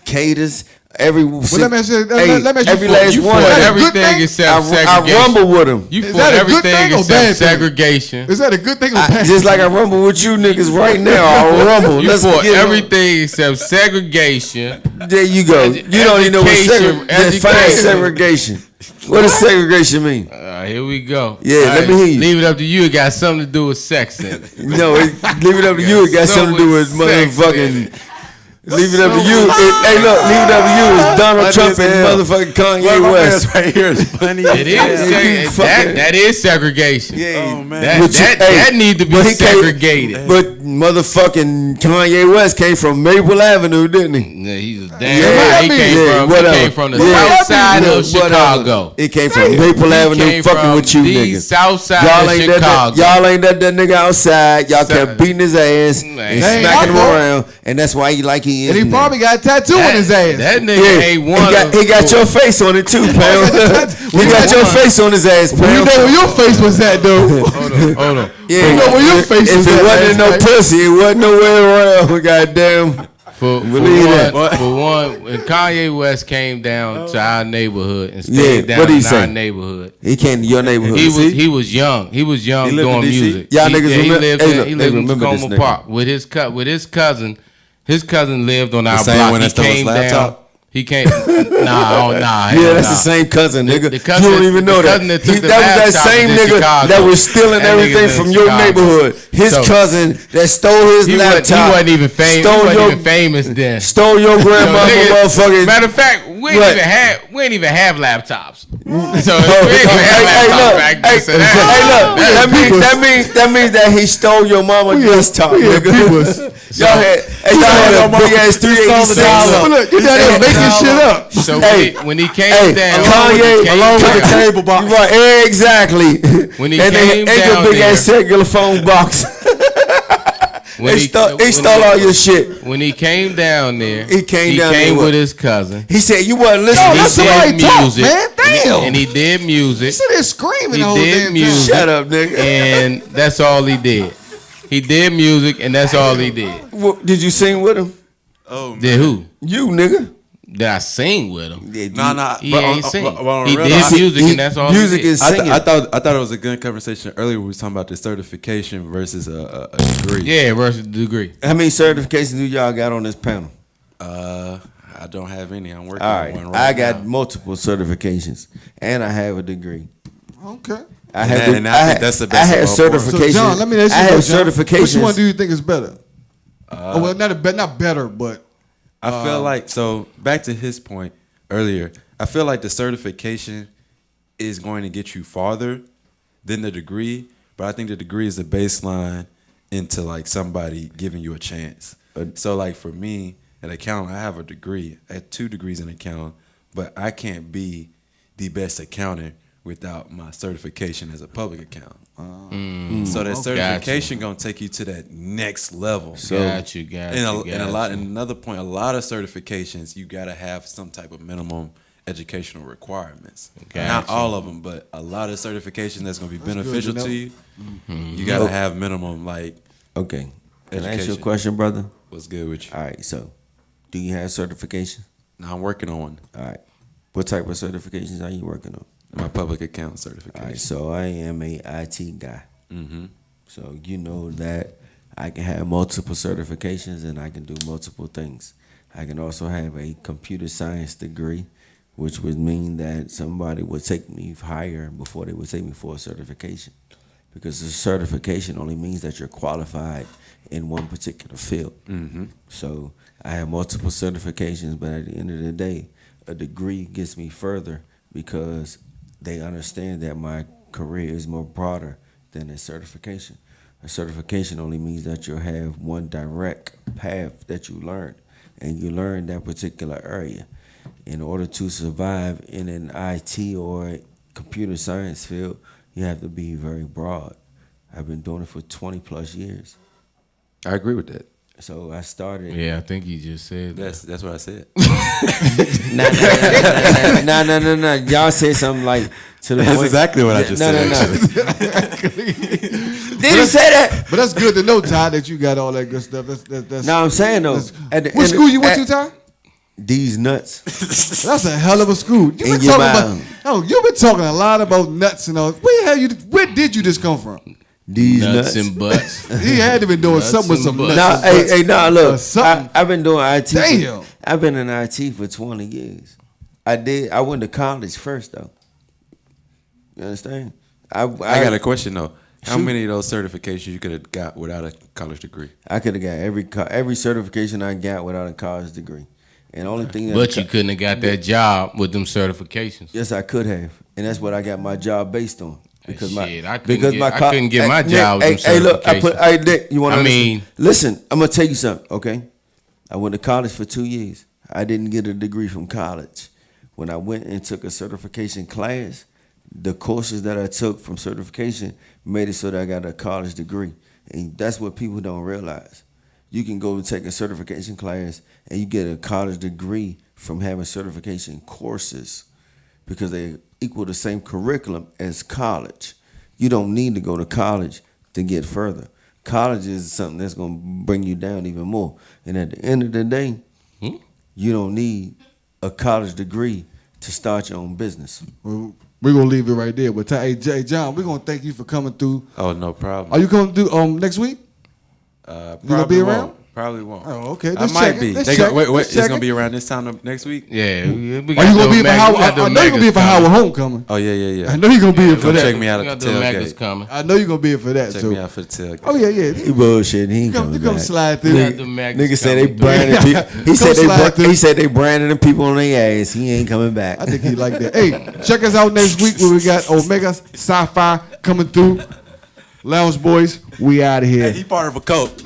[SPEAKER 3] Caters, every
[SPEAKER 1] let me ask you-
[SPEAKER 3] hey,
[SPEAKER 1] let me ask you
[SPEAKER 3] every
[SPEAKER 1] for-
[SPEAKER 3] last
[SPEAKER 1] you
[SPEAKER 3] one.
[SPEAKER 1] fought
[SPEAKER 3] of them.
[SPEAKER 2] everything
[SPEAKER 1] thing?
[SPEAKER 2] except
[SPEAKER 3] I
[SPEAKER 2] segregation.
[SPEAKER 3] rumble with them.
[SPEAKER 2] You
[SPEAKER 1] Is
[SPEAKER 2] fought
[SPEAKER 1] that a good
[SPEAKER 2] everything
[SPEAKER 1] thing or
[SPEAKER 2] except
[SPEAKER 1] bad thing?
[SPEAKER 2] segregation.
[SPEAKER 1] Is that a good thing or bad?
[SPEAKER 3] Just like I rumble with you niggas right now. I rumble.
[SPEAKER 2] You
[SPEAKER 3] Let's
[SPEAKER 2] fought
[SPEAKER 3] get
[SPEAKER 2] everything except segregation.
[SPEAKER 3] There you go. You don't even know what
[SPEAKER 2] Education.
[SPEAKER 3] define segregation. What does segregation mean?
[SPEAKER 2] Here we go.
[SPEAKER 3] Yeah,
[SPEAKER 2] All
[SPEAKER 3] let me hear you.
[SPEAKER 2] Leave it up to you. It got something to do with sex in it.
[SPEAKER 3] No, leave it up to you. It got something to do with motherfucking. Leave it up to you. Hey, look, leave it up to you. It's Donald Trump and motherfucking Kanye West.
[SPEAKER 4] right here is funny.
[SPEAKER 2] It is
[SPEAKER 3] you fucking-
[SPEAKER 2] that is segregation.
[SPEAKER 3] Yeah,
[SPEAKER 4] Oh, man.
[SPEAKER 2] That,
[SPEAKER 3] But you-
[SPEAKER 2] that,
[SPEAKER 3] hey,
[SPEAKER 2] that need to be
[SPEAKER 3] but he can't-
[SPEAKER 2] segregated.
[SPEAKER 3] But motherfucking Kanye West came from Maple Avenue, didn't he?
[SPEAKER 2] Yeah, he's a damn
[SPEAKER 3] Yeah,
[SPEAKER 2] right. He
[SPEAKER 3] whatever.
[SPEAKER 2] came from the
[SPEAKER 3] Yeah.
[SPEAKER 2] south side
[SPEAKER 3] Yeah,
[SPEAKER 2] of Chicago.
[SPEAKER 3] It came from Maple
[SPEAKER 2] He
[SPEAKER 3] Avenue
[SPEAKER 2] came
[SPEAKER 3] fucking
[SPEAKER 2] from
[SPEAKER 3] with you
[SPEAKER 2] the
[SPEAKER 3] niggas.
[SPEAKER 2] south side
[SPEAKER 3] Y'all
[SPEAKER 2] of
[SPEAKER 3] ain't
[SPEAKER 2] Chicago.
[SPEAKER 3] y'all ain't that nigga outside. Y'all kept
[SPEAKER 2] Son.
[SPEAKER 3] beating his ass
[SPEAKER 2] Man.
[SPEAKER 3] and
[SPEAKER 1] That ain't
[SPEAKER 3] smacking him
[SPEAKER 1] my fault.
[SPEAKER 3] around, and that's why he like he is.
[SPEAKER 1] And he
[SPEAKER 3] now.
[SPEAKER 1] probably got a tattoo on his ass.
[SPEAKER 2] That nigga
[SPEAKER 3] Yeah,
[SPEAKER 2] ain't one
[SPEAKER 3] he got your face on it too, pal. He got your face on his ass,
[SPEAKER 1] You
[SPEAKER 3] pal.
[SPEAKER 1] know where your face was at, though.
[SPEAKER 2] Hold on.
[SPEAKER 3] Yeah,
[SPEAKER 1] You know where your face
[SPEAKER 3] if
[SPEAKER 1] was
[SPEAKER 3] it
[SPEAKER 1] at
[SPEAKER 3] wasn't
[SPEAKER 1] last
[SPEAKER 3] no
[SPEAKER 1] night.
[SPEAKER 3] pussy, it wasn't nowhere around. Goddamn.
[SPEAKER 2] For
[SPEAKER 3] Believe that.
[SPEAKER 2] one, when Kanye West came down to our neighborhood and
[SPEAKER 3] Yeah,
[SPEAKER 2] stayed down
[SPEAKER 3] what'd he
[SPEAKER 2] in our
[SPEAKER 3] say?
[SPEAKER 2] neighborhood,
[SPEAKER 3] He came to your neighborhood.
[SPEAKER 2] he was young. He was young
[SPEAKER 3] He lived in
[SPEAKER 2] doing
[SPEAKER 3] DC?
[SPEAKER 2] music.
[SPEAKER 3] Y'all
[SPEAKER 2] he,
[SPEAKER 3] niggas
[SPEAKER 2] he
[SPEAKER 3] remember-
[SPEAKER 2] lived
[SPEAKER 3] hey,
[SPEAKER 2] in,
[SPEAKER 3] look,
[SPEAKER 2] he
[SPEAKER 3] they
[SPEAKER 2] lived in
[SPEAKER 3] remember this
[SPEAKER 2] Tacoma
[SPEAKER 3] nigga.
[SPEAKER 2] Park with his cousin. His cousin lived on our
[SPEAKER 4] same
[SPEAKER 2] block.
[SPEAKER 4] one
[SPEAKER 2] He
[SPEAKER 4] that stole his
[SPEAKER 2] came down.
[SPEAKER 4] laptop?
[SPEAKER 2] He came. Nah.
[SPEAKER 3] Yeah,
[SPEAKER 2] hell
[SPEAKER 3] that's
[SPEAKER 2] nah.
[SPEAKER 3] the same cousin, nigga.
[SPEAKER 2] the cousin-
[SPEAKER 3] you don't even
[SPEAKER 2] the
[SPEAKER 3] know that.
[SPEAKER 2] cousin that took the
[SPEAKER 3] That was that
[SPEAKER 2] laptop
[SPEAKER 3] same
[SPEAKER 2] is in
[SPEAKER 3] nigga
[SPEAKER 2] Chicago.
[SPEAKER 3] that was stealing
[SPEAKER 2] That
[SPEAKER 3] everything
[SPEAKER 2] nigga's in
[SPEAKER 3] from your
[SPEAKER 2] Chicago.
[SPEAKER 3] neighborhood. His
[SPEAKER 2] So-
[SPEAKER 3] cousin that stole his
[SPEAKER 2] He
[SPEAKER 3] laptop.
[SPEAKER 2] wasn't even famous. He
[SPEAKER 3] Stole
[SPEAKER 2] wasn't
[SPEAKER 3] your,
[SPEAKER 2] even famous then.
[SPEAKER 3] stole your grandmother,
[SPEAKER 2] So, nigga,
[SPEAKER 3] motherfucking.
[SPEAKER 2] Matter of fact, we ain't
[SPEAKER 3] What?
[SPEAKER 2] even have laptops. So we
[SPEAKER 3] Oh,
[SPEAKER 2] ain't even have
[SPEAKER 3] hey,
[SPEAKER 2] laptops
[SPEAKER 3] look,
[SPEAKER 2] back then.
[SPEAKER 3] hey,
[SPEAKER 2] So
[SPEAKER 3] hey, look. That means that he stole your mama desktop, nigga. Y'all had a big ass 386.
[SPEAKER 1] Look, you down there making shit up.
[SPEAKER 2] So
[SPEAKER 3] Hey,
[SPEAKER 2] when he came
[SPEAKER 3] Hey,
[SPEAKER 2] down,
[SPEAKER 3] Kanye, along with the
[SPEAKER 2] down-
[SPEAKER 3] cable box. Right, exactly.
[SPEAKER 2] When he
[SPEAKER 3] and
[SPEAKER 2] came
[SPEAKER 3] they ain't
[SPEAKER 2] down
[SPEAKER 3] your big
[SPEAKER 2] there-
[SPEAKER 3] ass cellular phone box.
[SPEAKER 2] when
[SPEAKER 3] They stole all your shit.
[SPEAKER 2] When he came down there,
[SPEAKER 3] He came down there
[SPEAKER 2] with
[SPEAKER 3] with-
[SPEAKER 2] his cousin.
[SPEAKER 3] He said you wasn't
[SPEAKER 1] Yo,
[SPEAKER 3] listening.
[SPEAKER 1] let
[SPEAKER 2] He
[SPEAKER 1] somebody
[SPEAKER 2] did
[SPEAKER 1] talk,
[SPEAKER 2] music.
[SPEAKER 1] man. Damn.
[SPEAKER 2] And he did music.
[SPEAKER 1] Sit there screaming
[SPEAKER 2] He
[SPEAKER 1] the whole
[SPEAKER 2] did
[SPEAKER 1] damn
[SPEAKER 2] music.
[SPEAKER 3] Shut up, nigga.
[SPEAKER 2] And that's all he did. He did music, and that's all he did.
[SPEAKER 3] Did you sing with him?
[SPEAKER 4] Oh, man.
[SPEAKER 2] Did who?
[SPEAKER 3] You, nigga.
[SPEAKER 2] Did I sing with him?
[SPEAKER 4] Nah.
[SPEAKER 2] He
[SPEAKER 4] but
[SPEAKER 2] ain't
[SPEAKER 4] on-
[SPEAKER 2] sing.
[SPEAKER 4] but on
[SPEAKER 2] He
[SPEAKER 4] real,
[SPEAKER 2] did
[SPEAKER 4] I-
[SPEAKER 2] music, and that's all
[SPEAKER 3] music
[SPEAKER 2] he did.
[SPEAKER 3] is singing.
[SPEAKER 4] I thought it was a good conversation earlier. We was talking about the certification versus a degree.
[SPEAKER 2] Yeah, versus the degree.
[SPEAKER 3] How many certifications do y'all got on this panel?
[SPEAKER 4] I don't have any. I'm working
[SPEAKER 3] All
[SPEAKER 4] on
[SPEAKER 3] right,
[SPEAKER 4] one right
[SPEAKER 3] I got
[SPEAKER 4] now.
[SPEAKER 3] multiple certifications, and I have a degree.
[SPEAKER 1] Okay.
[SPEAKER 3] I
[SPEAKER 4] And
[SPEAKER 3] have.
[SPEAKER 4] that- and I think that's the best
[SPEAKER 3] I
[SPEAKER 4] of
[SPEAKER 3] have
[SPEAKER 4] both worlds.
[SPEAKER 1] So
[SPEAKER 3] certifications.
[SPEAKER 1] John, let me ask you
[SPEAKER 3] I have
[SPEAKER 1] this, John.
[SPEAKER 3] certifications.
[SPEAKER 1] Which one do you think is better? Well, not better, but
[SPEAKER 4] I feel like, so back to his point earlier, I feel like the certification is going to get you farther than the degree, but I think the degree is a baseline into like somebody giving you a chance. So like for me, at accounting, I have a degree. I have 2 degrees in accounting, but I can't be the best accountant without my certification as a public account. So that
[SPEAKER 2] Okay.
[SPEAKER 4] certification gonna take you to that next level.
[SPEAKER 3] So-
[SPEAKER 2] Got you.
[SPEAKER 4] And another point, a lot of certifications you gotta have some type of minimum educational requirements. Not
[SPEAKER 2] Gotcha.
[SPEAKER 4] all of them, but a lot of certifications that's gonna be
[SPEAKER 1] good
[SPEAKER 4] beneficial
[SPEAKER 1] to know.
[SPEAKER 4] to you. You gotta have minimum like
[SPEAKER 3] Okay. Can I ask you a
[SPEAKER 4] Education.
[SPEAKER 3] question, brother?
[SPEAKER 4] what's good with you.
[SPEAKER 3] All right. So, do you have certification?
[SPEAKER 4] Now I'm working on one,
[SPEAKER 3] All right. What type of certifications are you working on?
[SPEAKER 4] my public account
[SPEAKER 3] All right.
[SPEAKER 4] certification.
[SPEAKER 3] So I am a IT guy.
[SPEAKER 4] Mm-hmm.
[SPEAKER 3] So you know that I can have multiple certifications and I can do multiple things. I can also have a computer science degree, which would mean that somebody would take me higher before they would take me for a certification. Because the certification only means that you're qualified in one particular field.
[SPEAKER 4] Mm-hmm.
[SPEAKER 3] So I have multiple certifications, but at the end of the day, a degree gets me further because they understand that my career is more broader than a certification. A certification only means that you'll have one direct path that you learn, and you learn that particular area. In order to survive in an IT or computer science field, you have to be very broad. I've been doing it for 20 plus years.
[SPEAKER 4] I agree with that.
[SPEAKER 3] So I started.
[SPEAKER 2] Yeah, I think he just said that.
[SPEAKER 4] That's what I said.
[SPEAKER 3] No. Y'all said something like to the
[SPEAKER 4] That's
[SPEAKER 3] point.
[SPEAKER 4] exactly what I just said.
[SPEAKER 3] Did he say that?
[SPEAKER 1] But that's good to know, Ty, that you got all that good stuff. That's
[SPEAKER 3] No, I'm saying though.
[SPEAKER 1] what school you went to, Ty?
[SPEAKER 3] These nuts.
[SPEAKER 1] That's a hell of a school. You've been
[SPEAKER 3] In your
[SPEAKER 1] talking
[SPEAKER 3] mouth.
[SPEAKER 1] about. You've been talking a lot about nuts and all. Where did you just come from?
[SPEAKER 3] These
[SPEAKER 2] Nuts
[SPEAKER 3] nuts.
[SPEAKER 2] and butts.
[SPEAKER 1] He had to been doing
[SPEAKER 2] Nuts
[SPEAKER 1] something with
[SPEAKER 2] and
[SPEAKER 1] some
[SPEAKER 2] butts.
[SPEAKER 1] nuts.
[SPEAKER 3] No,
[SPEAKER 1] and butts.
[SPEAKER 3] hey, no, look.
[SPEAKER 1] something.
[SPEAKER 3] I've been doing IT.
[SPEAKER 1] Damn.
[SPEAKER 3] I've been in IT for 20 years. I went to college first though. You understand?
[SPEAKER 4] I got a question though. How
[SPEAKER 3] Shoot.
[SPEAKER 4] many of those certifications you could have got without a college degree?
[SPEAKER 3] I could have got every certification I got without a college degree. And the only thing that
[SPEAKER 2] But you couldn't have got that job with them certifications.
[SPEAKER 3] yes, I could have, and that's what I got my job based on. Because
[SPEAKER 2] Shit, I couldn't
[SPEAKER 3] because
[SPEAKER 2] get-
[SPEAKER 3] my
[SPEAKER 2] I couldn't get my
[SPEAKER 3] Nick,
[SPEAKER 2] job with them
[SPEAKER 3] hey, look,
[SPEAKER 2] certifications.
[SPEAKER 3] Nick, you want to
[SPEAKER 2] I mean-
[SPEAKER 3] listen? I'm gonna tell you something, okay? I went to college for 2 years. I didn't get a degree from college. When I went and took a certification class, the courses that I took from certification made it so that I got a college degree, and that's what people don't realize. You can go and take a certification class and you get a college degree from having certification courses because they equal the same curriculum as college. You don't need to go to college to get further. College is something that's going to bring you down even more. And at the end of the day, you don't need a college degree to start your own business.
[SPEAKER 1] We're gonna leave it right there. But Ty, hey, John, we're gonna thank you for coming through.
[SPEAKER 4] Oh, no problem.
[SPEAKER 1] Are you gonna do next week?
[SPEAKER 4] Probably
[SPEAKER 1] gonna be around?
[SPEAKER 4] won't. Probably won't.
[SPEAKER 1] Oh, okay.
[SPEAKER 4] I
[SPEAKER 1] Let's
[SPEAKER 4] might
[SPEAKER 1] check it.
[SPEAKER 4] be.
[SPEAKER 1] Let's
[SPEAKER 4] They
[SPEAKER 1] check
[SPEAKER 4] go,
[SPEAKER 1] it.
[SPEAKER 4] wait,
[SPEAKER 1] Let's
[SPEAKER 4] it's
[SPEAKER 1] check
[SPEAKER 4] gonna
[SPEAKER 1] it.
[SPEAKER 4] be around this time next week.
[SPEAKER 2] Yeah.
[SPEAKER 1] Are you gonna be for Howard? I know you're gonna be for Howard homecoming.
[SPEAKER 4] Oh yeah.
[SPEAKER 1] I know you're gonna be here for
[SPEAKER 4] Come
[SPEAKER 1] that.
[SPEAKER 4] check me out
[SPEAKER 2] We
[SPEAKER 4] at
[SPEAKER 2] got
[SPEAKER 4] the
[SPEAKER 2] the Maccas
[SPEAKER 4] tailgate.
[SPEAKER 2] coming.
[SPEAKER 1] I know you're gonna be here for that.
[SPEAKER 4] Check
[SPEAKER 1] so.
[SPEAKER 4] me out for the tailgate.
[SPEAKER 1] Oh yeah.
[SPEAKER 3] He bullshit. He ain't
[SPEAKER 1] You
[SPEAKER 3] coming
[SPEAKER 1] come
[SPEAKER 3] back.
[SPEAKER 1] slide through.
[SPEAKER 2] We got the Maccas
[SPEAKER 3] Nigga said they
[SPEAKER 2] coming.
[SPEAKER 3] branded people.
[SPEAKER 1] Come
[SPEAKER 3] He said they branded them people on their ass. He ain't coming back.
[SPEAKER 1] I think he like that. Hey, check us out next week where we got Omega Sci-Fi coming through. Lounge Boys, we out of here.
[SPEAKER 4] He part of a cult.